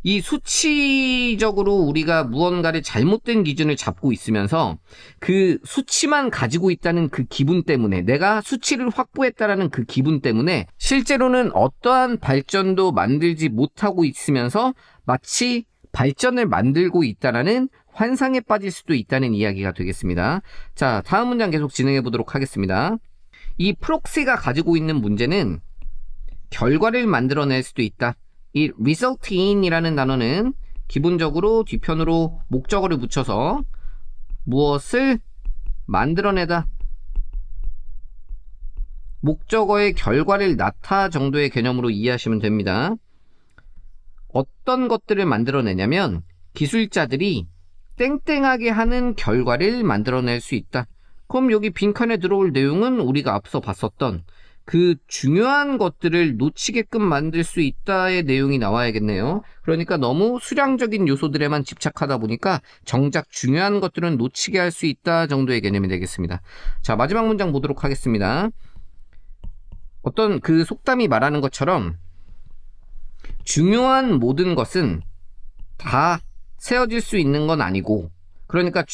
이 수치적으로 우리가 무언가를 잘못된 기준을 잡고 있으면서 그 수치만 가지고 있다는 그 기분 때문에, 내가 수치를 확보했다라는 그 기분 때문에 실제로는 어떠한 발전도 만들지 못하고 있으면서 마치 발전을 만들고 있다라는 환상에 빠질 수도 있다는 이야기가 되겠습니다. 자, 다음 문장 계속 진행해 보도록 하겠습니다. 이 프록시가 가지고 있는 문제는 결과를 만들어낼 수도 있다. 이 result in이라는 단어는 기본적으로 뒤편으로 목적어를 붙여서 무엇을 만들어내다, 목적어의 결과를 낳다 정도의 개념으로 이해하시면 됩니다. 어떤 것들을 만들어내냐면 기술자들이 땡땡하게 하는 결과를 만들어낼 수 있다. 그럼 여기 빈칸에 들어올 내용은 우리가 앞서 봤었던 그 중요한 것들을 놓치게끔 만들 수 있다의 내용이 나와야겠네요. 그러니까 너무 수량적인 요소들에만 집착하다 보니까 정작 중요한 것들은 놓치게 할 수 있다 정도의 개념이 되겠습니다. 자, 마지막 문장 보도록 하겠습니다. 어떤 그 속담이 말하는 것처럼 중요한 모든 것은 다 세워질 수 있는 건 아니고, 그러니까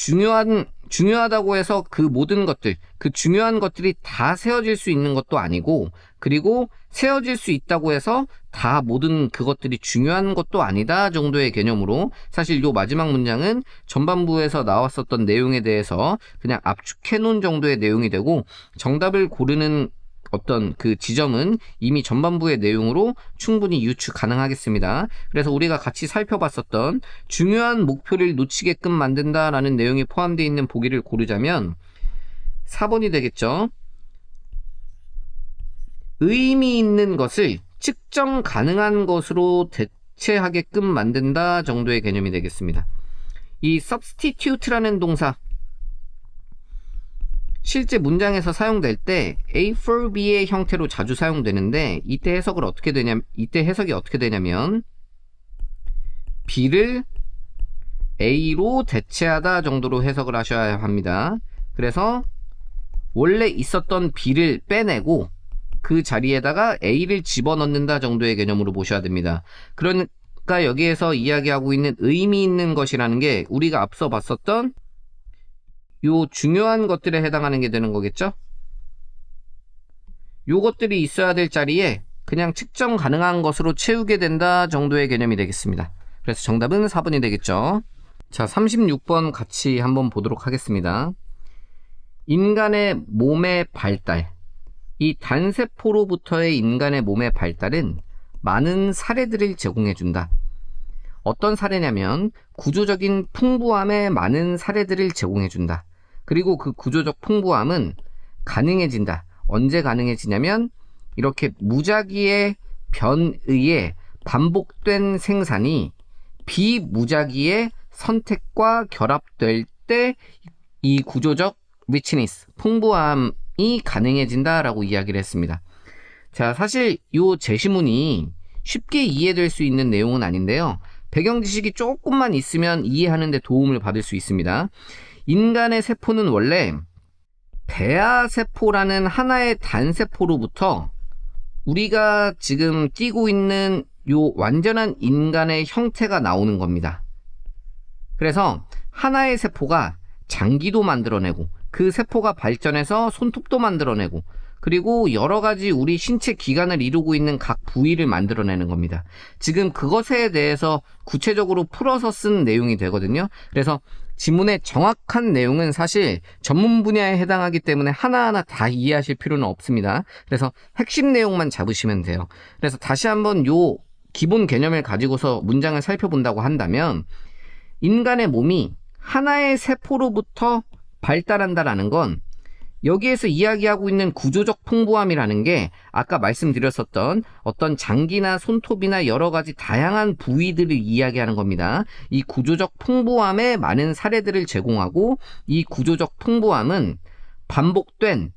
중요하다고 해서 그 모든 것들, 그 중요한 것들이 다 세워질 수 있는 것도 아니고, 그리고 세워질 수 있다고 해서 다 모든 그것들이 중요한 것도 아니다 정도의 개념으로, 사실 요 마지막 문장은 전반부에서 나왔었던 내용에 대해서 그냥 압축해 놓은 정도의 내용이 되고, 정답을 고르는 어떤 그 지점은 이미 전반부의 내용으로 충분히 유추 가능하겠습니다. 그래서 우리가 같이 살펴봤었던 중요한 목표를 놓치게끔 만든다라는 내용이 포함되어 있는 보기를 고르자면 4번이 되겠죠. 의미 있는 것을 측정 가능한 것으로 대체하게끔 만든다 정도의 개념이 되겠습니다. 이 substitute라는 동사, 실제 문장에서 사용될 때 A for B의 형태로 자주 사용되는데, 이때 해석이 어떻게 되냐면 B를 A로 대체하다 정도로 해석을 하셔야 합니다. 그래서 원래 있었던 B를 빼내고 그 자리에다가 A를 집어넣는다 정도의 개념으로 보셔야 됩니다. 그러니까 여기에서 이야기하고 있는 의미 있는 것이라는 게 우리가 앞서 봤었던 요 중요한 것들에 해당하는 게 되는 거겠죠? 요것들이 있어야 될 자리에 그냥 측정 가능한 것으로 채우게 된다 정도의 개념이 되겠습니다. 그래서 정답은 4번이 되겠죠. 자, 36번 같이 한번 보도록 하겠습니다. 인간의 몸의 발달, 이 단세포로부터의 인간의 몸의 발달은 많은 사례들을 제공해준다. 어떤 사례냐면 구조적인 풍부함의 많은 사례들을 제공해준다. 그리고 그 구조적 풍부함은 가능해진다. 언제 가능해지냐면 이렇게 무작위의 변의에 반복된 생산이 비무작위의 선택과 결합될 때 이 구조적 richness, 풍부함이 가능해진다라고 이야기를 했습니다. 자, 사실 이 제시문이 쉽게 이해될 수 있는 내용은 아닌데요. 배경 지식이 조금만 있으면 이해하는 데 도움을 받을 수 있습니다. 인간의 세포는 원래 배아세포라는 하나의 단세포로부터 우리가 지금 띄고 있는 요 완전한 인간의 형태가 나오는 겁니다. 그래서 하나의 세포가 장기도 만들어내고 그 세포가 발전해서 손톱도 만들어내고 그리고 여러 가지 우리 신체 기관을 이루고 있는 각 부위를 만들어내는 겁니다. 지금 그것에 대해서 구체적으로 풀어서 쓴 내용이 되거든요. 그래서 지문의 정확한 내용은 사실 전문 분야에 해당하기 때문에 하나하나 다 이해하실 필요는 없습니다. 그래서 핵심 내용만 잡으시면 돼요. 그래서 다시 한번 요 기본 개념을 가지고서 문장을 살펴본다고 한다면 인간의 몸이 하나의 세포로부터 발달한다라는 건 여기에서 이야기하고 있는 구조적 풍부함이라는 게 아까 말씀드렸었던 어떤 장기나 손톱이나 여러 가지 다양한 부위들을 이야기하는 겁니다. 이 구조적 풍부함의 많은 사례들을 제공하고 이 구조적 풍부함은 반복된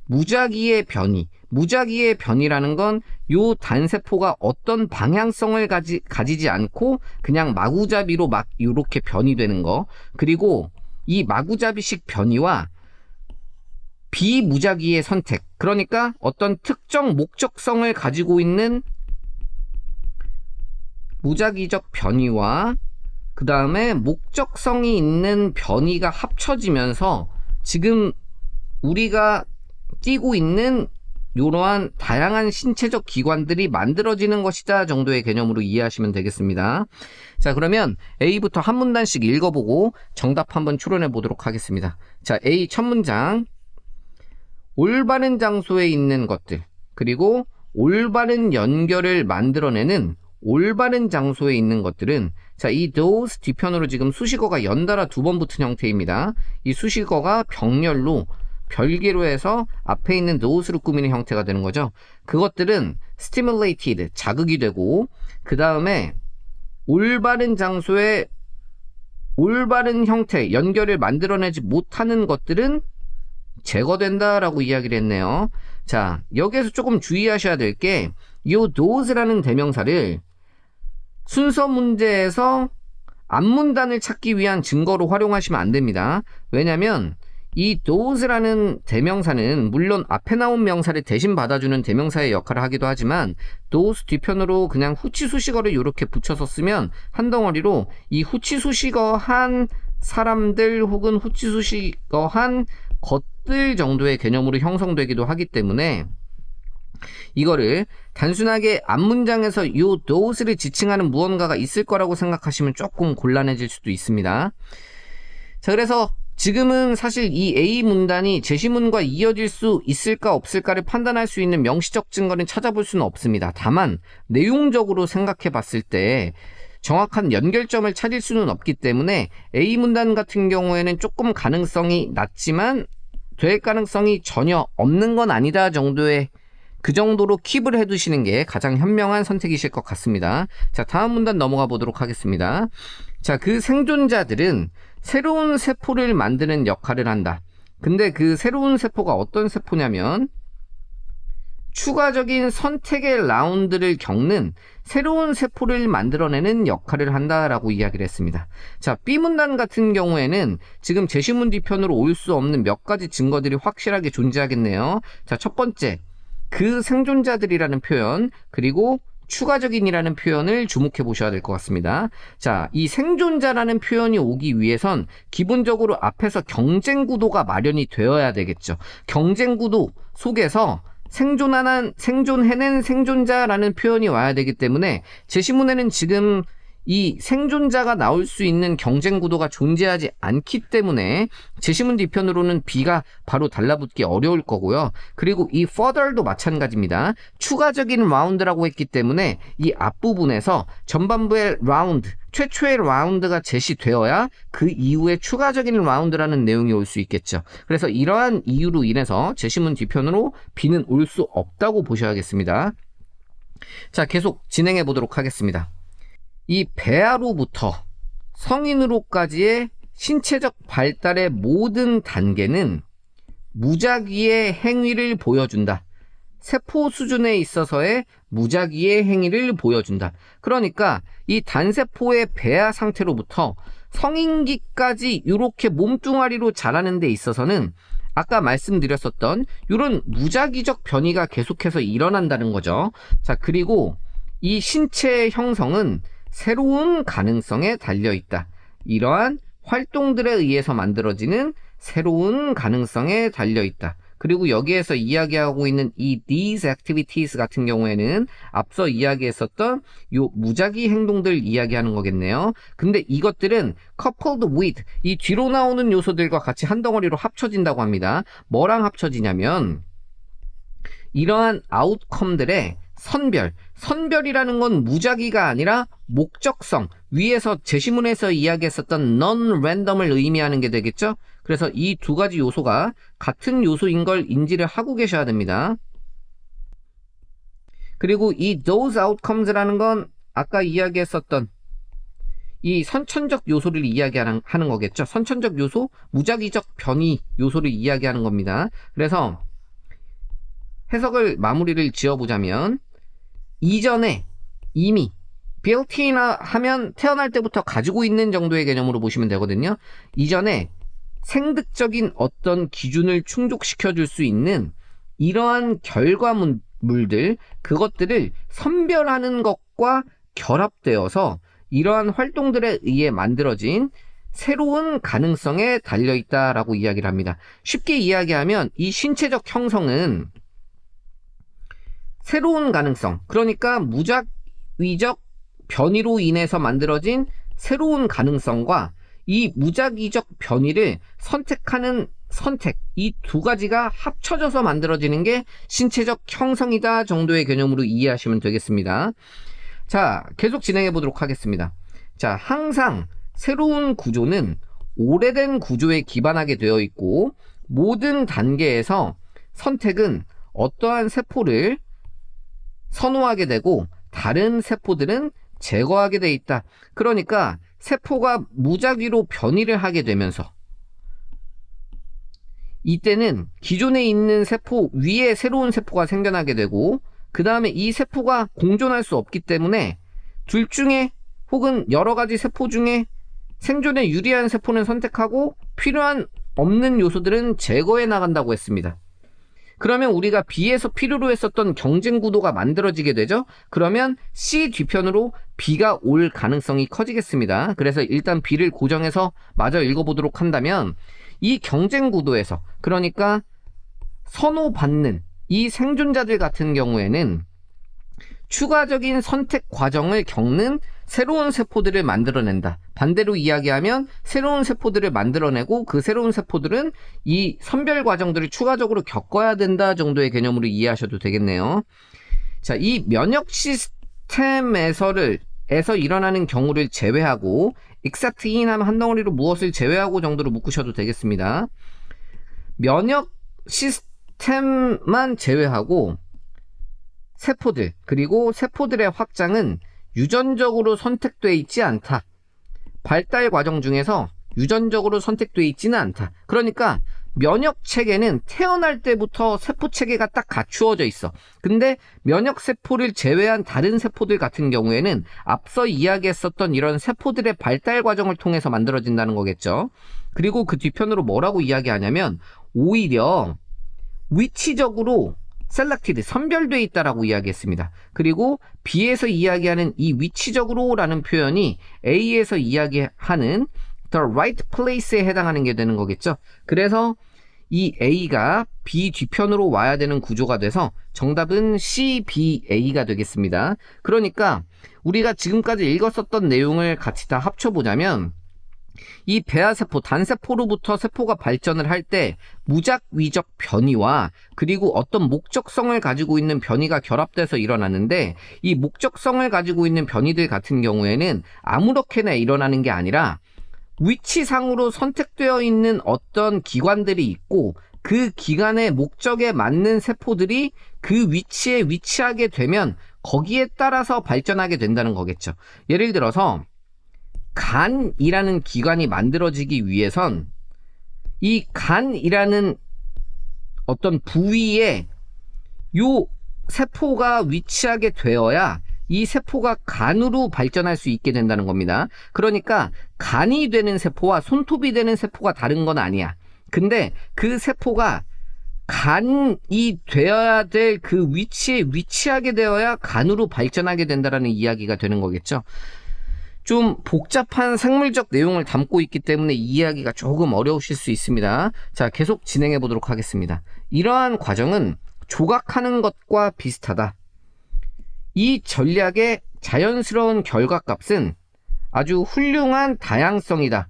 무작위의 변이, 무작위의 변이라는 건 요 단세포가 어떤 방향성을 가지지 않고 그냥 마구잡이로 막 이렇게 변이 되는 거, 그리고 이 마구잡이식 변이와 비무작위의 선택, 그러니까 어떤 특정 목적성을 가지고 있는 무작위적 변이와 그 다음에 목적성이 있는 변이가 합쳐지면서 지금 우리가 띄고 있는 이러한 다양한 신체적 기관들이 만들어지는 것이다 정도의 개념으로 이해하시면 되겠습니다. 자, 그러면 A부터 한 문단씩 읽어보고 정답 한번 추론해 보도록 하겠습니다. 자, A 첫 문장. 올바른 장소에 있는 것들, 그리고 올바른 연결을 만들어내는 올바른 장소에 있는 것들은, 자, 이 those 뒤편으로 지금 수식어가 연달아 두 번 붙은 형태입니다. 이 수식어가 병렬로 별개로 해서 앞에 있는 those로 꾸미는 형태가 되는 거죠. 그것들은 stimulated, 자극이 되고, 그 다음에 올바른 장소에 올바른 형태, 연결을 만들어내지 못하는 것들은 제거된다라고 이야기를 했네요. 자, 여기에서 조금 주의하셔야 될 게, 이 those라는 대명사를 순서 문제에서 앞문단을 찾기 위한 증거로 활용하시면 안 됩니다. 왜냐면 이 those라는 대명사는 물론 앞에 나온 명사를 대신 받아주는 대명사의 역할을 하기도 하지만 those 뒤편으로 그냥 후치수식어를 이렇게 붙여서 쓰면 한 덩어리로 이 후치수식어한 사람들 혹은 후치수식어한 것들 정도의 개념으로 형성되기도 하기 때문에 이거를 단순하게 앞문장에서 요 those를 지칭하는 무언가가 있을 거라고 생각하시면 조금 곤란해질 수도 있습니다. 자, 그래서 지금은 사실 이 A 문단이 제시문과 이어질 수 있을까 없을까를 판단할 수 있는 명시적 증거는 찾아볼 수는 없습니다. 다만 내용적으로 생각해 봤을 때 정확한 연결점을 찾을 수는 없기 때문에 A 문단 같은 경우에는 조금 가능성이 낮지만 될 가능성이 전혀 없는 건 아니다 정도의, 그 정도로 킵을 해두시는 게 가장 현명한 선택이실 것 같습니다. 자, 다음 문단 넘어가 보도록 하겠습니다. 자, 그 생존자들은 새로운 세포를 만드는 역할을 한다. 근데 그 새로운 세포가 어떤 세포냐면 추가적인 선택의 라운드를 겪는 새로운 세포를 만들어내는 역할을 한다라고 이야기를 했습니다. 자, B문단 같은 경우에는 지금 제시문 뒤편으로 올 수 없는 몇 가지 증거들이 확실하게 존재하겠네요. 자, 첫 번째, 그 생존자들이라는 표현, 그리고 추가적인이라는 표현을 주목해 보셔야 될 것 같습니다. 자, 이 생존자라는 표현이 오기 위해선 기본적으로 앞에서 경쟁 구도가 마련이 되어야 되겠죠. 경쟁 구도 속에서 생존해낸 생존자라는 표현이 와야 되기 때문에 제시문에는 지금 이 생존자가 나올 수 있는 경쟁 구도가 존재하지 않기 때문에 제시문 뒤편으로는 B가 바로 달라붙기 어려울 거고요. 그리고 이 further도 마찬가지입니다. 추가적인 라운드라고 했기 때문에 이 앞부분에서 전반부의 라운드, 최초의 라운드가 제시되어야 그 이후에 추가적인 라운드라는 내용이 올 수 있겠죠. 그래서 이러한 이유로 인해서 제시문 뒤편으로 B는 올 수 없다고 보셔야겠습니다. 자, 계속 진행해 보도록 하겠습니다. 이 배아로부터 성인으로까지의 신체적 발달의 모든 단계는 무작위의 행위를 보여준다. 세포 수준에 있어서의 무작위의 행위를 보여준다. 그러니까 이 단세포의 배아 상태로부터 성인기까지 이렇게 몸뚱아리로 자라는 데 있어서는 아까 말씀드렸었던 이런 무작위적 변이가 계속해서 일어난다는 거죠. 자, 그리고 이 신체의 형성은 새로운 가능성에 달려있다. 이러한 활동들에 의해서 만들어지는 새로운 가능성에 달려있다. 그리고 여기에서 이야기하고 있는 이 these activities 같은 경우에는 앞서 이야기했었던 요 무작위 행동들 이야기하는 거겠네요. 근데 이것들은 coupled with 이 뒤로 나오는 요소들과 같이 한 덩어리로 합쳐진다고 합니다. 뭐랑 합쳐지냐면 이러한 아웃컴들의 선별이라는 건 무작위가 아니라 목적성, 위에서 제시문에서 이야기했었던 non-random을 의미하는 게 되겠죠. 그래서 이 두 가지 요소가 같은 요소인 걸 인지를 하고 계셔야 됩니다. 그리고 이 those outcomes라는 건 아까 이야기했었던 이 선천적 요소를 이야기하는 거겠죠. 선천적 요소, 무작위적 변이 요소를 이야기하는 겁니다. 그래서 해석을 마무리를 지어보자면 이전에 이미 built-in 하면 태어날 때부터 가지고 있는 정도의 개념으로 보시면 되거든요. 이전에 생득적인 어떤 기준을 충족시켜 줄 수 있는 이러한 결과물들, 그것들을 선별하는 것과 결합되어서 이러한 활동들에 의해 만들어진 새로운 가능성에 달려있다라고 이야기를 합니다. 쉽게 이야기하면 이 신체적 형성은 새로운 가능성, 그러니까 무작위적 변이로 인해서 만들어진 새로운 가능성과 이 무작위적 변이를 선택하는 선택, 이 두 가지가 합쳐져서 만들어지는 게 신체적 형성이다 정도의 개념으로 이해하시면 되겠습니다. 자, 계속 진행해 보도록 하겠습니다. 자, 항상 새로운 구조는 오래된 구조에 기반하게 되어 있고 모든 단계에서 선택은 어떠한 세포를 선호하게 되고 다른 세포들은 제거하게 돼 있다. 그러니까 세포가 무작위로 변이를 하게 되면서 이때는 기존에 있는 세포 위에 새로운 세포가 생겨나게 되고 그 다음에 이 세포가 공존할 수 없기 때문에 둘 중에 혹은 여러 가지 세포 중에 생존에 유리한 세포는 선택하고 필요한 없는 요소들은 제거해 나간다고 했습니다. 그러면 우리가 B에서 필요로 했었던 경쟁 구도가 만들어지게 되죠. 그러면 C 뒤편으로 B가 올 가능성이 커지겠습니다. 그래서 일단 B를 고정해서 마저 읽어보도록 한다면 이 경쟁 구도에서, 그러니까 선호받는 이 생존자들 같은 경우에는 추가적인 선택 과정을 겪는 새로운 세포들을 만들어낸다. 반대로 이야기하면 새로운 세포들을 만들어내고 그 새로운 세포들은 이 선별 과정들을 추가적으로 겪어야 된다 정도의 개념으로 이해하셔도 되겠네요. 자, 이 면역 시스템에서 일어나는 경우를 제외하고 except in 하면 한 덩어리로 무엇을 제외하고 정도로 묶으셔도 되겠습니다. 면역 시스템만 제외하고 세포들, 그리고 세포들의 확장은 유전적으로 선택되어 있지 않다. 발달 과정 중에서 유전적으로 선택되어 있지는 않다. 그러니까 면역 체계는 태어날 때부터 세포 체계가 딱 갖추어져 있어. 근데 면역 세포를 제외한 다른 세포들 같은 경우에는 앞서 이야기했었던 이런 세포들의 발달 과정을 통해서 만들어진다는 거겠죠. 그리고 그 뒤편으로 뭐라고 이야기하냐면 오히려 위치적으로 셀렉티드, 선별되어 있다라고 이야기했습니다. 그리고 B에서 이야기하는 이 위치적으로 라는 표현이 A에서 이야기하는 the right place에 해당하는 게 되는 거겠죠. 그래서 이 A가 B 뒤편으로 와야 되는 구조가 돼서 정답은 CBA가 되겠습니다. 그러니까 우리가 지금까지 읽었었던 내용을 같이 다 합쳐보자면 이 배아세포, 단세포로부터 세포가 발전을 할 때 무작위적 변이와 그리고 어떤 목적성을 가지고 있는 변이가 결합돼서 일어나는데 이 목적성을 가지고 있는 변이들 같은 경우에는 아무렇게나 일어나는 게 아니라 위치상으로 선택되어 있는 어떤 기관들이 있고 그 기관의 목적에 맞는 세포들이 그 위치에 위치하게 되면 거기에 따라서 발전하게 된다는 거겠죠. 예를 들어서 간이라는 기관이 만들어지기 위해선 이 간이라는 어떤 부위에 요 세포가 위치하게 되어야 이 세포가 간으로 발전할 수 있게 된다는 겁니다. 그러니까 간이 되는 세포와 손톱이 되는 세포가 다른 건 아니야. 근데 그 세포가 간이 되어야 될 그 위치에 위치하게 되어야 간으로 발전하게 된다는 이야기가 되는 거겠죠. 좀 복잡한 생물적 내용을 담고 있기 때문에 이해하기가 조금 어려우실 수 있습니다. 자, 계속 진행해 보도록 하겠습니다. 이러한 과정은 조각하는 것과 비슷하다. 이 전략의 자연스러운 결과값은 아주 훌륭한 다양성이다.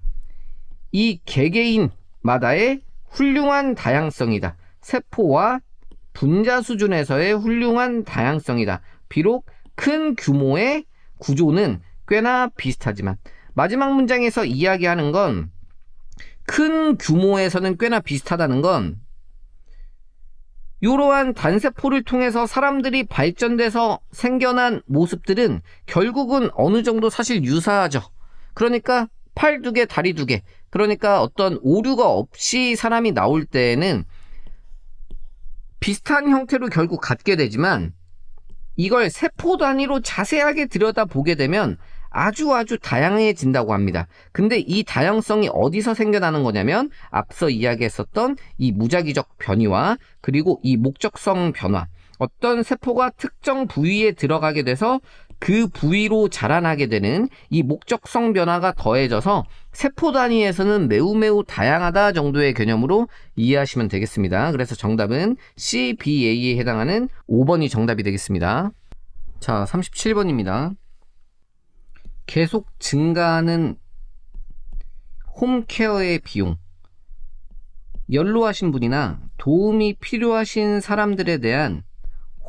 이 개개인마다의 훌륭한 다양성이다. 세포와 분자 수준에서의 훌륭한 다양성이다. 비록 큰 규모의 구조는 꽤나 비슷하지만, 마지막 문장에서 이야기하는 건 큰 규모에서는 꽤나 비슷하다는 건 이러한 단세포를 통해서 사람들이 발전돼서 생겨난 모습들은 결국은 어느 정도 사실 유사하죠. 그러니까 팔 두 개, 다리 두 개. 그러니까 어떤 오류가 없이 사람이 나올 때에는 비슷한 형태로 결국 갖게 되지만, 이걸 세포 단위로 자세하게 들여다보게 되면 아주 다양해진다고 합니다. 근데 이 다양성이 어디서 생겨나는 거냐면 앞서 이야기했었던 이 무작위적 변이와 그리고 이 목적성 변화, 어떤 세포가 특정 부위에 들어가게 돼서 그 부위로 자라나게 되는 이 목적성 변화가 더해져서 세포 단위에서는 매우 다양하다 정도의 개념으로 이해하시면 되겠습니다. 그래서 정답은 CBA에 해당하는 5번이 정답이 되겠습니다. 자, 37번입니다. 계속 증가하는 홈케어의 비용. 연로하신 분이나 도움이 필요하신 사람들에 대한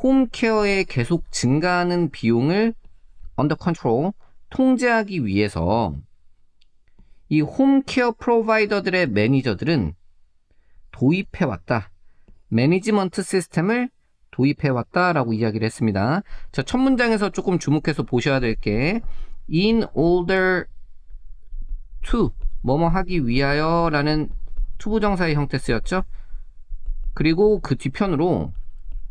홈케어의 계속 증가하는 비용을 under control, 통제하기 위해서 이 홈케어 프로바이더들의 매니저들은 도입해왔다. 매니지먼트 시스템을 도입해왔다라고 이야기를 했습니다. 자, 첫 문장에서 조금 주목해서 보셔야 될 게 in order to 뭐뭐 하기 위하여 라는 투부정사의 형태 쓰였죠. 그리고 그 뒤편으로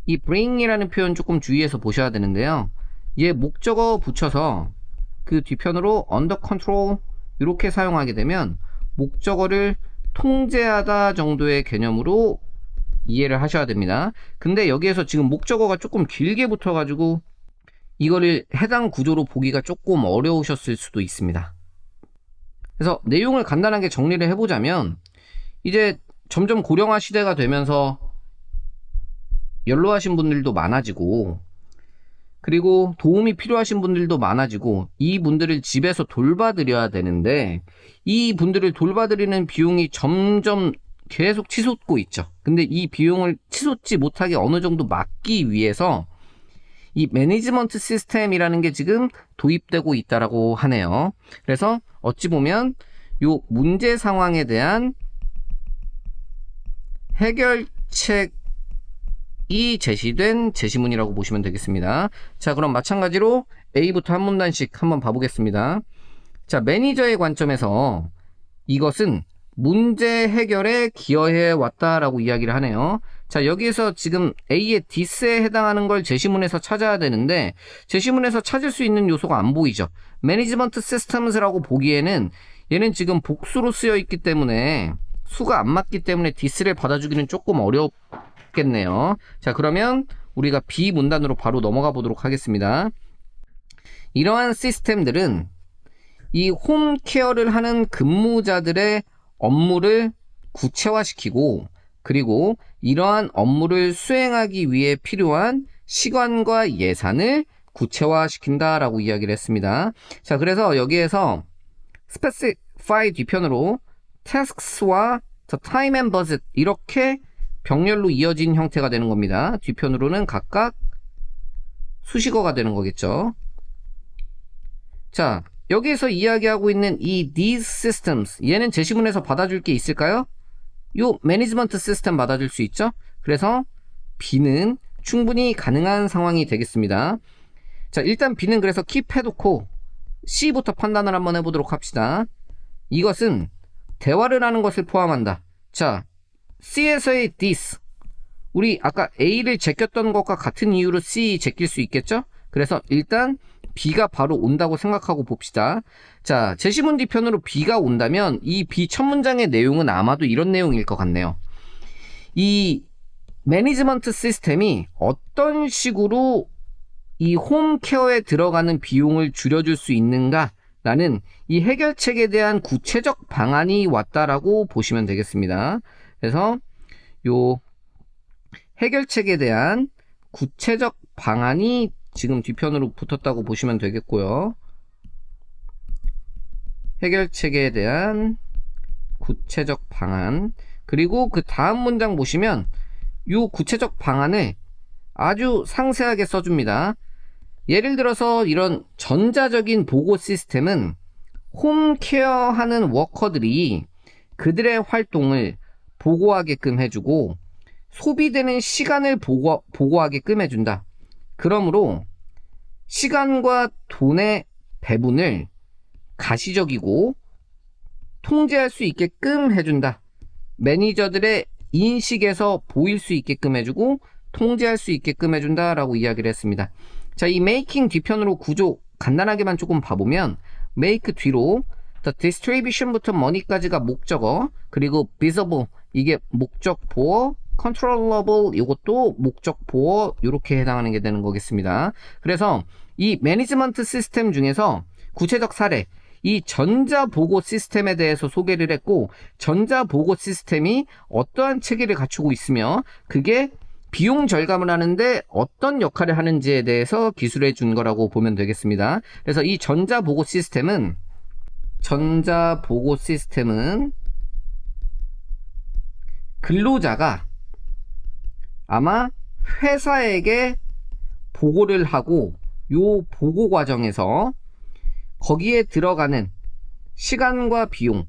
이 bring이라는 표현 조금 주의해서 보셔야 되는데요. 얘 목적어 붙여서 그 뒤편으로 under control 이렇게 사용하게 되면 목적어를 통제하다 정도의 개념으로 이해를 하셔야 됩니다. 근데 여기에서 지금 목적어가 조금 길게 붙어가지고 이거를 해당 구조로 보기가 조금 어려우셨을 수도 있습니다. 그래서 내용을 간단하게 정리를 해보자면, 이제 점점 고령화 시대가 되면서 연로하신 분들도 많아지고 그리고 도움이 필요하신 분들도 많아지고 이 분들을 집에서 돌봐드려야 되는데 이 분들을 돌봐드리는 비용이 점점 계속 치솟고 있죠. 근데 이 비용을 치솟지 못하게 어느 정도 막기 위해서 이 매니지먼트 시스템이라는 게 지금 도입되고 있다라고 하네요. 그래서 어찌 보면 요 문제 상황에 대한 해결책이 제시된 제시문이라고 보시면 되겠습니다. 자, 그럼 마찬가지로 A부터 한 문단씩 한번 봐보겠습니다. 자, 매니저의 관점에서 이것은 문제 해결에 기여해 왔다라고 이야기를 하네요. 자, 여기에서 지금 A의 this에 해당하는 걸 제시문에서 찾아야 되는데 제시문에서 찾을 수 있는 요소가 안 보이죠. 매니지먼트 시스템스라고 보기에는 얘는 지금 복수로 쓰여 있기 때문에 수가 안 맞기 때문에 this를 받아주기는 조금 어렵겠네요. 자, 그러면 우리가 B 문단으로 바로 넘어가 보도록 하겠습니다. 이러한 시스템들은 이 홈케어를 하는 근무자들의 업무를 구체화시키고 그리고 이러한 업무를 수행하기 위해 필요한 시간과 예산을 구체화시킨다라고 이야기를 했습니다. 자, 그래서 여기에서 specify 뒤편으로 tasks와 the time and budget 이렇게 병렬로 이어진 형태가 되는 겁니다. 뒤편으로는 각각 수식어가 되는 거겠죠. 자, 여기에서 이야기하고 있는 이 these systems, 얘는 제시문에서 받아줄 게 있을까요? 요 매니지먼트 시스템 받아줄 수 있죠. 그래서 B는 충분히 가능한 상황이 되겠습니다. 자, 일단 B는 그래서 keep 해놓고 C부터 판단을 한번 해보도록 합시다. 이것은 대화를 하는 것을 포함한다. 자, C에서의 this 우리 아까 A를 제꼈던 것과 같은 이유로 C 제낄 수 있겠죠? 그래서 일단 B가 바로 온다고 생각하고 봅시다. 자, 제시문 뒤편으로 B가 온다면 이 B 첫 문장의 내용은 아마도 이런 내용일 것 같네요. 이 매니지먼트 시스템이 어떤 식으로 이 홈케어에 들어가는 비용을 줄여줄 수 있는가 라는 이 해결책에 대한 구체적 방안이 왔다라고 보시면 되겠습니다. 그래서 요 해결책에 대한 구체적 방안이 지금 뒤편으로 붙었다고 보시면 되겠고요. 해결책에 대한 구체적 방안, 그리고 그 다음 문장 보시면 이 구체적 방안을 아주 상세하게 써줍니다. 예를 들어서 이런 전자적인 보고 시스템은 홈케어하는 워커들이 그들의 활동을 보고하게끔 해주고 소비되는 시간을 보고하게끔 해준다. 그러므로 시간과 돈의 배분을 가시적이고 통제할 수 있게끔 해준다. 매니저들의 인식에서 보일 수 있게끔 해주고 통제할 수 있게끔 해준다 라고 이야기를 했습니다. 자, 이 making 뒤편으로 구조 간단하게만 조금 봐보면 make 뒤로 the distribution부터 money까지가 목적어, 그리고 visible 이게 목적 보어, controllable 이것도 목적 보어, 이렇게 해당하는 게 되는 거겠습니다. 그래서 이 매니지먼트 시스템 중에서 구체적 사례, 이 전자보고 시스템에 대해서 소개를 했고, 전자보고 시스템이 어떠한 체계를 갖추고 있으며 그게 비용 절감을 하는데 어떤 역할을 하는지에 대해서 기술해 준 거라고 보면 되겠습니다. 그래서 이 전자보고 시스템은 근로자가 아마 회사에게 보고를 하고 요 보고 과정에서 거기에 들어가는 시간과 비용,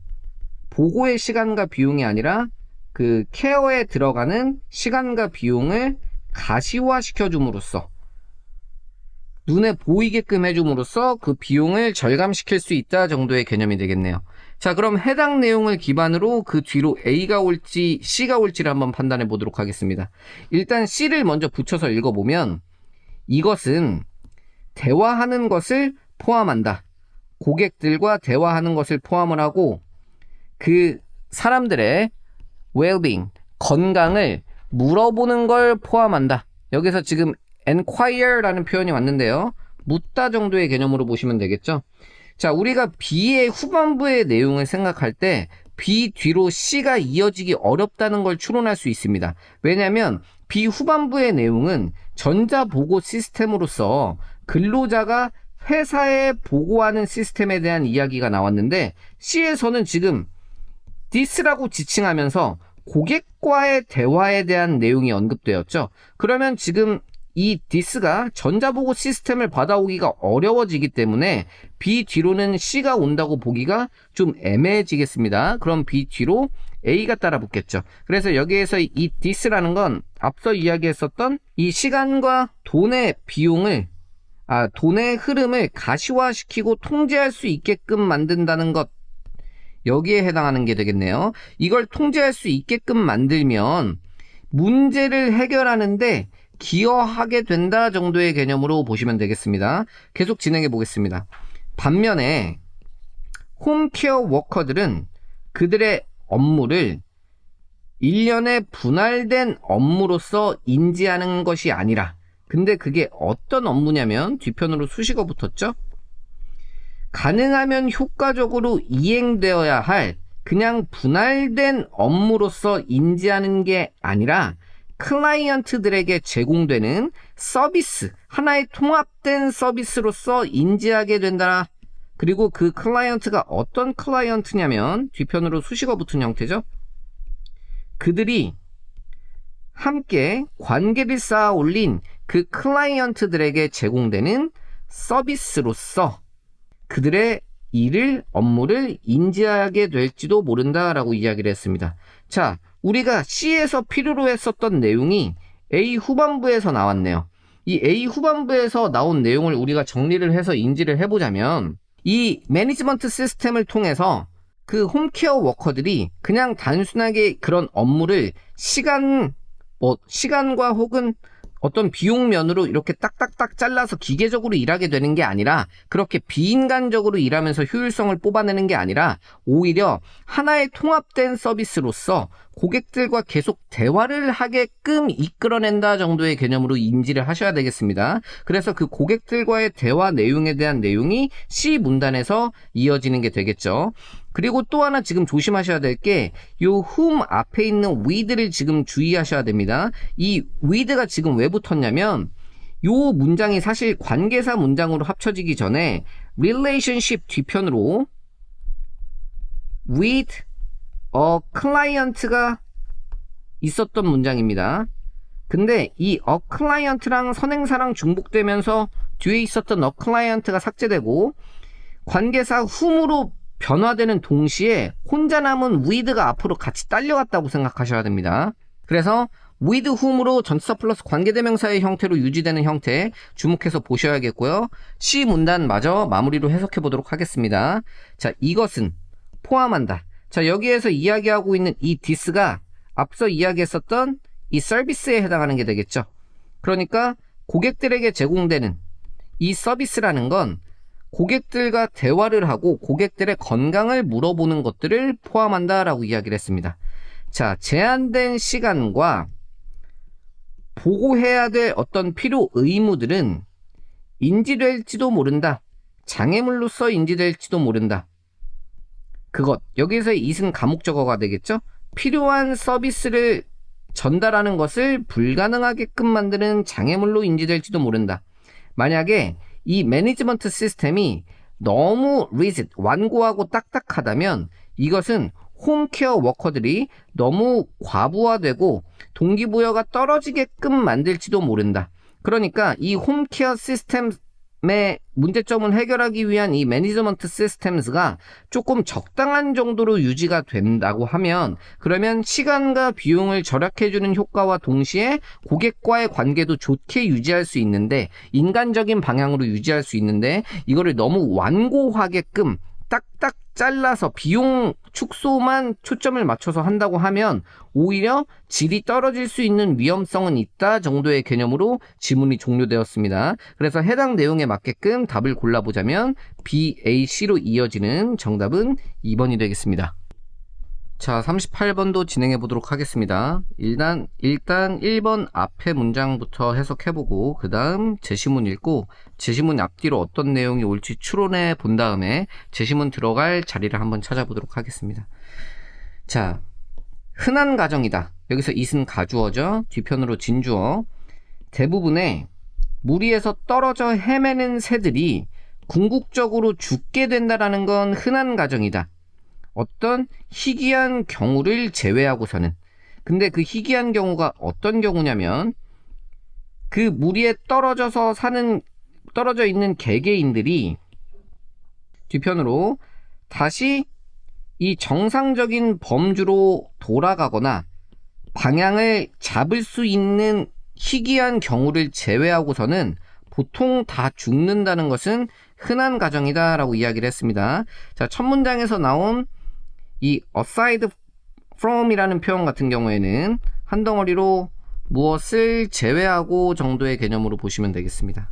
보고의 시간과 비용이 아니라 그 케어에 들어가는 시간과 비용을 가시화시켜 줌으로써, 눈에 보이게끔 해줌으로써 그 비용을 절감시킬 수 있다 정도의 개념이 되겠네요. 자, 그럼 해당 내용을 기반으로 그 뒤로 A가 올지 C가 올지를 한번 판단해 보도록 하겠습니다. 일단 C를 먼저 붙여서 읽어보면 이것은 대화하는 것을 포함한다. 고객들과 대화하는 것을 포함을 하고 그 사람들의 well-being, 건강을 물어보는 걸 포함한다. 여기서 지금 inquire라는 표현이 왔는데요. 묻다 정도의 개념으로 보시면 되겠죠. 자, 우리가 B의 후반부의 내용을 생각할 때 B 뒤로 C가 이어지기 어렵다는 걸 추론할 수 있습니다. 왜냐하면 B 후반부의 내용은 전자보고 시스템으로서 근로자가 회사에 보고하는 시스템에 대한 이야기가 나왔는데 C에서는 지금 this라고 지칭하면서 고객과의 대화에 대한 내용이 언급되었죠. 그러면 지금 이 this가 전자보고 시스템을 받아오기가 어려워지기 때문에 B 뒤로는 C가 온다고 보기가 좀 애매해지겠습니다. 그럼 B 뒤로 A가 따라 붙겠죠. 그래서 여기에서 이 this라는 건 앞서 이야기했었던 이 시간과 돈의 비용을 돈의 흐름을 가시화시키고 통제할 수 있게끔 만든다는 것, 여기에 해당하는 게 되겠네요. 이걸 통제할 수 있게끔 만들면 문제를 해결하는데 기여하게 된다 정도의 개념으로 보시면 되겠습니다. 계속 진행해 보겠습니다. 반면에 홈케어 워커들은 그들의 업무를 일련의 분할된 업무로서 인지하는 것이 아니라, 근데 그게 어떤 업무냐면 뒤편으로 수식어 붙었죠? 가능하면 효과적으로 이행되어야 할 그냥 분할된 업무로서 인지하는 게 아니라 클라이언트들에게 제공되는 서비스, 하나의 통합된 서비스로서 인지하게 된다. 그리고 그 클라이언트가 어떤 클라이언트냐면 뒤편으로 수식어 붙은 형태죠. 그들이 함께 관계를 쌓아 올린 그 클라이언트들에게 제공되는 서비스로서 그들의 일을, 업무를 인지하게 될지도 모른다라고 이야기를 했습니다. 자, 우리가 C에서 필요로 했었던 내용이 A 후반부에서 나왔네요. 이 A 후반부에서 나온 내용을 우리가 정리를 해서 인지를 해보자면 이 매니지먼트 시스템을 통해서 그 홈케어 워커들이 그냥 단순하게 그런 업무를 시간과 뭐 시간과 혹은 어떤 비용 면으로 이렇게 딱딱딱 잘라서 기계적으로 일하게 되는 게 아니라 그렇게 비인간적으로 일하면서 효율성을 뽑아내는 게 아니라 오히려 하나의 통합된 서비스로서 고객들과 계속 대화를 하게끔 이끌어낸다 정도의 개념으로 인지를 하셔야 되겠습니다. 그래서 그 고객들과의 대화 내용에 대한 내용이 C 문단에서 이어지는 게 되겠죠. 그리고 또 하나 지금 조심하셔야 될 게 요 whom 앞에 있는 with를 지금 주의하셔야 됩니다. 이 with가 지금 왜 붙었냐면 요 문장이 사실 관계사 문장으로 합쳐지기 전에 relationship 뒤편으로 with a client가 있었던 문장입니다. 근데 이 a client랑 선행사랑 중복되면서 뒤에 있었던 a client가 삭제되고 관계사 whom으로 변화되는 동시에 혼자 남은 with가 앞으로 같이 딸려갔다고 생각하셔야 됩니다. 그래서 with whom으로 전치사 플러스 관계대명사의 형태로 유지되는 형태 주목해서 보셔야겠고요. C 문단마저 마무리로 해석해 보도록 하겠습니다. 자, 이것은 포함한다. 자, 여기에서 이야기하고 있는 이 this가 앞서 이야기했었던 이 서비스에 해당하는 게 되겠죠. 그러니까 고객들에게 제공되는 이 서비스라는 건 고객들과 대화를 하고 고객들의 건강을 물어보는 것들을 포함한다라고 이야기를 했습니다. 자, 제한된 시간과 보고해야 될 어떤 필요 의무들은 인지될지도 모른다. 장애물로서 인지될지도 모른다. 그것, 여기에서의 it은 가목적어가 되겠죠. 필요한 서비스를 전달하는 것을 불가능하게끔 만드는 장애물로 인지될지도 모른다. 만약에 이 매니지먼트 시스템이 너무 rigid, 완고하고 딱딱하다면 이것은 홈케어 워커들이 너무 과부하되고 동기부여가 떨어지게끔 만들지도 모른다. 그러니까 이 홈케어 시스템의 문제점을 해결하기 위한 이 매니지먼트 시스템스가 조금 적당한 정도로 유지가 된다고 하면 그러면 시간과 비용을 절약해주는 효과와 동시에 고객과의 관계도 좋게 유지할 수 있는데 인간적인 방향으로 유지할 수 있는데 이거를 너무 완고하게끔 딱딱 잘라서 비용 축소만 초점을 맞춰서 한다고 하면 오히려 질이 떨어질 수 있는 위험성은 있다 정도의 개념으로 지문이 종료되었습니다. 그래서 해당 내용에 맞게끔 답을 골라보자면 B, A, C로 이어지는 정답은 2번이 되겠습니다. 자, 38번도 진행해 보도록 하겠습니다. 일단 1번 앞에 문장부터 해석해보고 그 다음 제시문 읽고 제시문 앞뒤로 어떤 내용이 올지 추론해 본 다음에 제시문 들어갈 자리를 한번 찾아보도록 하겠습니다. 자, 흔한 가정이다. 여기서 it은 가주어죠. 뒤편으로 진주어. 대부분의 무리에서 떨어져 헤매는 새들이 궁극적으로 죽게 된다라는 건 흔한 가정이다. 어떤 희귀한 경우를 제외하고서는. 근데 그 희귀한 경우가 어떤 경우냐면 그 무리에 떨어져 있는 개개인들이 뒤편으로 다시 이 정상적인 범주로 돌아가거나 방향을 잡을 수 있는 희귀한 경우를 제외하고서는 보통 다 죽는다는 것은 흔한 가정이다 라고 이야기를 했습니다. 자, 첫 문장에서 나온 이 aside from 이라는 표현 같은 경우에는 한 덩어리로 무엇을 제외하고 정도의 개념으로 보시면 되겠습니다.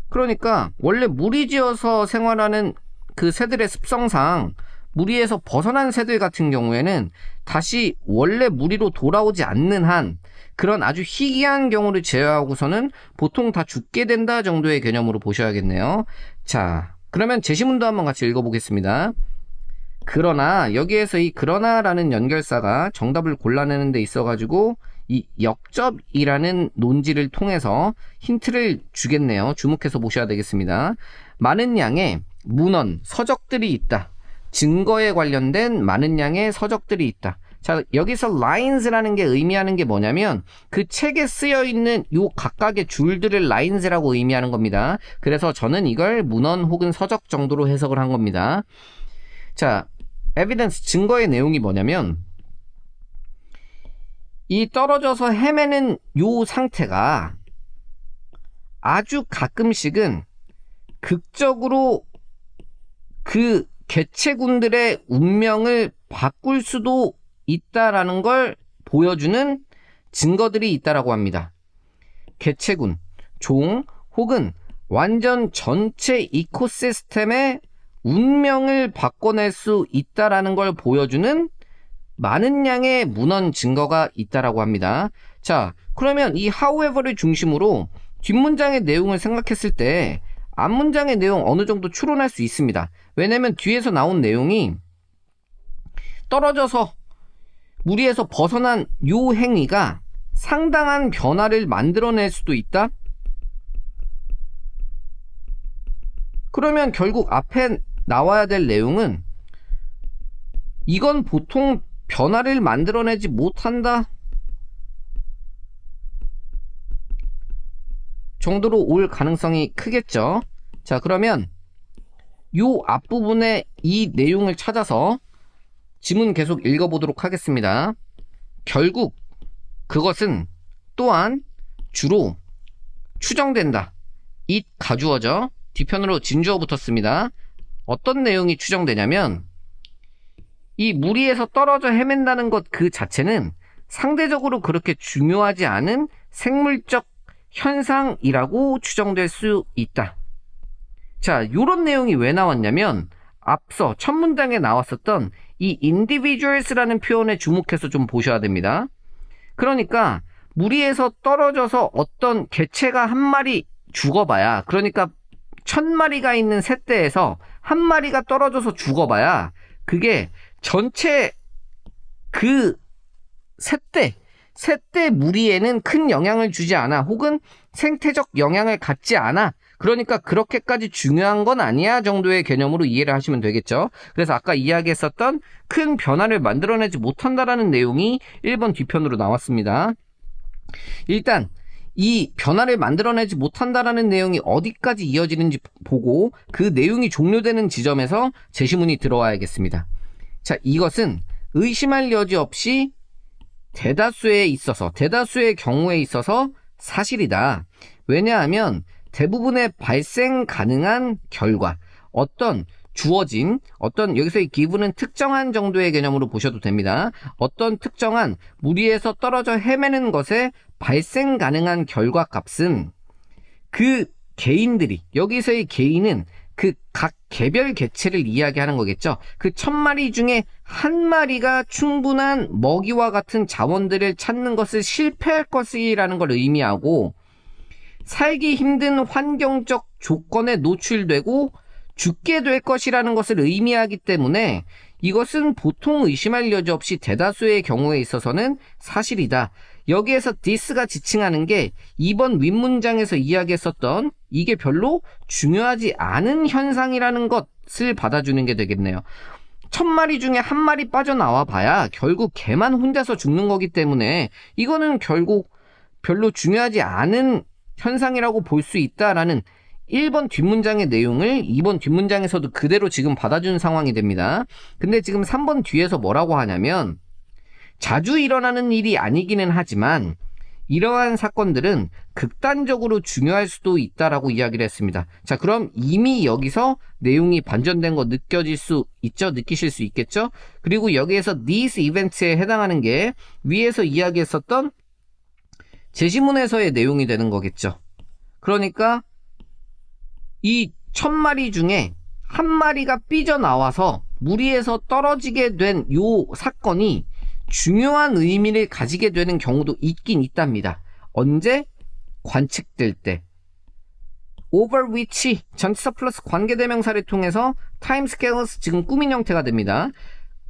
그러니까 원래 무리지어서 생활하는 그 새들의 습성상 무리에서 벗어난 새들 같은 경우에는 다시 원래 무리로 돌아오지 않는 한 그런 아주 희귀한 경우를 제외하고서는 보통 다 죽게 된다 정도의 개념으로 보셔야겠네요. 자, 그러면 제시문도 한번 같이 읽어보겠습니다. 그러나 여기에서 이 그러나라는 연결사가 정답을 골라내는 데 있어가지고 이 역접이라는 논지를 통해서 힌트를 주겠네요. 주목해서 보셔야 되겠습니다. 많은 양의 문헌, 서적들이 있다. 증거에 관련된 많은 양의 서적들이 있다. 자, 여기서 lines라는 게 의미하는 게 뭐냐면 그 책에 쓰여 있는 요 각각의 줄들을 lines라고 의미하는 겁니다. 그래서 저는 이걸 문헌 혹은 서적 정도로 해석을 한 겁니다. 자, evidence, 증거의 내용이 뭐냐면 이 떨어져서 헤매는 요 상태가 아주 가끔씩은 극적으로 그 개체군들의 운명을 바꿀 수도 있다라는 걸 보여주는 증거들이 있다라고 합니다. 개체군, 종 혹은 완전 전체 이코시스템의 운명을 바꿔낼 수 있다라는 걸 보여주는 많은 양의 문헌 증거가 있다라고 합니다. 자, 그러면 이 however를 중심으로 뒷문장의 내용을 생각했을 때 앞문장의 내용 어느 정도 추론할 수 있습니다. 왜냐면 뒤에서 나온 내용이 떨어져서 무리에서 벗어난 요 행위가 상당한 변화를 만들어낼 수도 있다? 그러면 결국 앞에 나와야 될 내용은 이건 보통 변화를 만들어내지 못한다 정도로 올 가능성이 크겠죠. 자, 그러면 요 앞부분에 이 내용을 찾아서 지문 계속 읽어보도록 하겠습니다. 결국 그것은 또한 주로 추정된다. it 가주어죠. 뒤편으로 진주어 붙었습니다. 어떤 내용이 추정되냐면 이 무리에서 떨어져 헤맨다는 것 그 자체는 상대적으로 그렇게 중요하지 않은 생물적 현상이라고 추정될 수 있다. 자, 요런 내용이 왜 나왔냐면 앞서 첫 문장에 나왔었던 이 individuals라는 표현에 주목해서 좀 보셔야 됩니다. 그러니까 무리에서 떨어져서 어떤 개체가 한 마리 죽어봐야, 그러니까 1000마리가 있는 새떼에서 한 마리가 떨어져서 죽어봐야 그게 전체 그 새떼 무리에는 큰 영향을 주지 않아, 혹은 생태적 영향을 갖지 않아. 그러니까 그렇게까지 중요한 건 아니야 정도의 개념으로 이해를 하시면 되겠죠. 그래서 아까 이야기했었던 큰 변화를 만들어내지 못한다라는 내용이 1번 뒤편으로 나왔습니다. 일단 이 변화를 만들어내지 못한다라는 내용이 어디까지 이어지는지 보고 그 내용이 종료되는 지점에서 제시문이 들어와야겠습니다. 자, 이것은 의심할 여지 없이 대다수의 경우에 있어서 사실이다. 왜냐하면 대부분의 발생 가능한 결과, 여기서 이 given은 특정한 정도의 개념으로 보셔도 됩니다. 어떤 특정한 무리에서 떨어져 헤매는 것에 발생 가능한 결과 값은 그 개인들이, 여기서의 개인은 그 각 개별 개체를 이야기하는 거겠죠. 그 1000마리 중에 한 마리가 충분한 먹이와 같은 자원들을 찾는 것을 실패할 것이라는 걸 의미하고, 살기 힘든 환경적 조건에 노출되고 죽게 될 것이라는 것을 의미하기 때문에 이것은 보통 의심할 여지 없이 대다수의 경우에 있어서는 사실이다. 여기에서 this가 지칭하는 게 2번 윗문장에서 이야기했었던 이게 별로 중요하지 않은 현상이라는 것을 받아주는 게 되겠네요. 1000마리 중에 한 마리 빠져나와 봐야 결국 걔만 혼자서 죽는 거기 때문에 이거는 결국 별로 중요하지 않은 현상이라고 볼 수 있다라는 1번 뒷문장의 내용을 2번 뒷문장에서도 그대로 지금 받아준 상황이 됩니다. 근데 지금 3번 뒤에서 뭐라고 하냐면 자주 일어나는 일이 아니기는 하지만 이러한 사건들은 극단적으로 중요할 수도 있다라고 이야기를 했습니다. 자, 그럼 이미 여기서 내용이 반전된 거 느껴질 수 있죠? 느끼실 수 있겠죠? 그리고 여기에서 these events에 해당하는 게 위에서 이야기했었던 제시문에서의 내용이 되는 거겠죠. 그러니까 이 1000마리 중에 한 마리가 삐져나와서 무리에서 떨어지게 된 요 사건이 중요한 의미를 가지게 되는 경우도 있긴 있답니다. 언제? 관측될 때. over which 전치사 플러스 관계대명사를 통해서 timescales, 지금 꾸민 형태가 됩니다.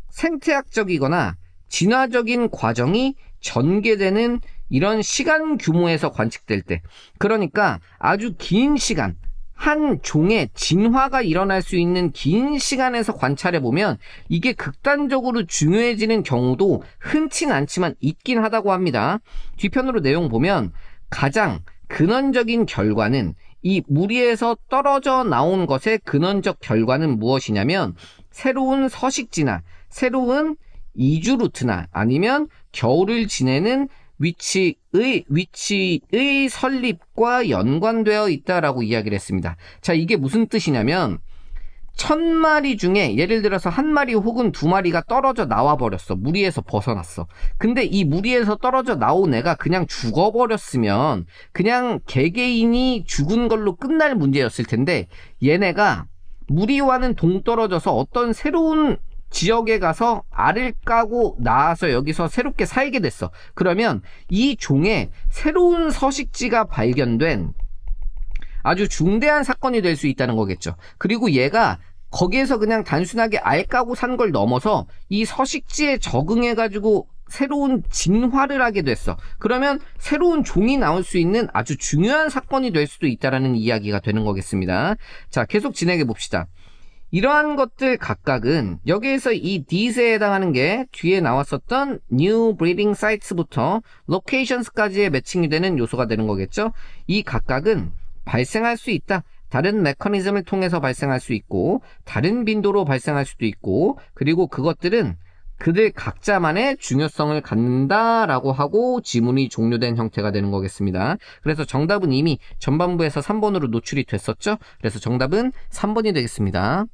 생태학적이거나 진화적인 과정이 전개되는 이런 시간 규모에서 관측될 때, 그러니까 아주 긴 시간, 한 종의 진화가 일어날 수 있는 긴 시간에서 관찰해보면 이게 극단적으로 중요해지는 경우도 흔치는 않지만 있긴 하다고 합니다. 뒤편으로 내용 보면 가장 근원적인 결과는, 이 무리에서 떨어져 나온 것의 근원적 결과는 무엇이냐면 새로운 서식지나 새로운 이주 루트나 아니면 겨울을 지내는 위치의 설립과 연관되어 있다라고 이야기를 했습니다. 자, 이게 무슨 뜻이냐면 1000마리 중에 예를 들어서 1마리 혹은 2마리가 떨어져 나와 버렸어. 무리에서 벗어났어. 근데 이 무리에서 떨어져 나온 애가 그냥 죽어버렸으면 그냥 개개인이 죽은 걸로 끝날 문제였을 텐데, 얘네가 무리와는 동떨어져서 어떤 새로운 지역에 가서 알을 까고 나와서 여기서 새롭게 살게 됐어. 그러면 이 종에 새로운 서식지가 발견된 아주 중대한 사건이 될 수 있다는 거겠죠. 그리고 얘가 거기에서 그냥 단순하게 알 까고 산 걸 넘어서 이 서식지에 적응해가지고 새로운 진화를 하게 됐어. 그러면 새로운 종이 나올 수 있는 아주 중요한 사건이 될 수도 있다는 이야기가 되는 거겠습니다. 자, 계속 진행해 봅시다. 이러한 것들 각각은 여기에서 이 this에 해당하는 게 뒤에 나왔었던 new breeding sites부터 locations까지의 매칭이 되는 요소가 되는 거겠죠. 이 각각은 발생할 수 있다. 다른 메커니즘을 통해서 발생할 수 있고, 다른 빈도로 발생할 수도 있고, 그리고 그것들은 그들 각자만의 중요성을 갖는다라고 하고 지문이 종료된 형태가 되는 거겠습니다. 그래서 정답은 이미 전반부에서 3번으로 노출이 됐었죠. 그래서 정답은 3번이 되겠습니다.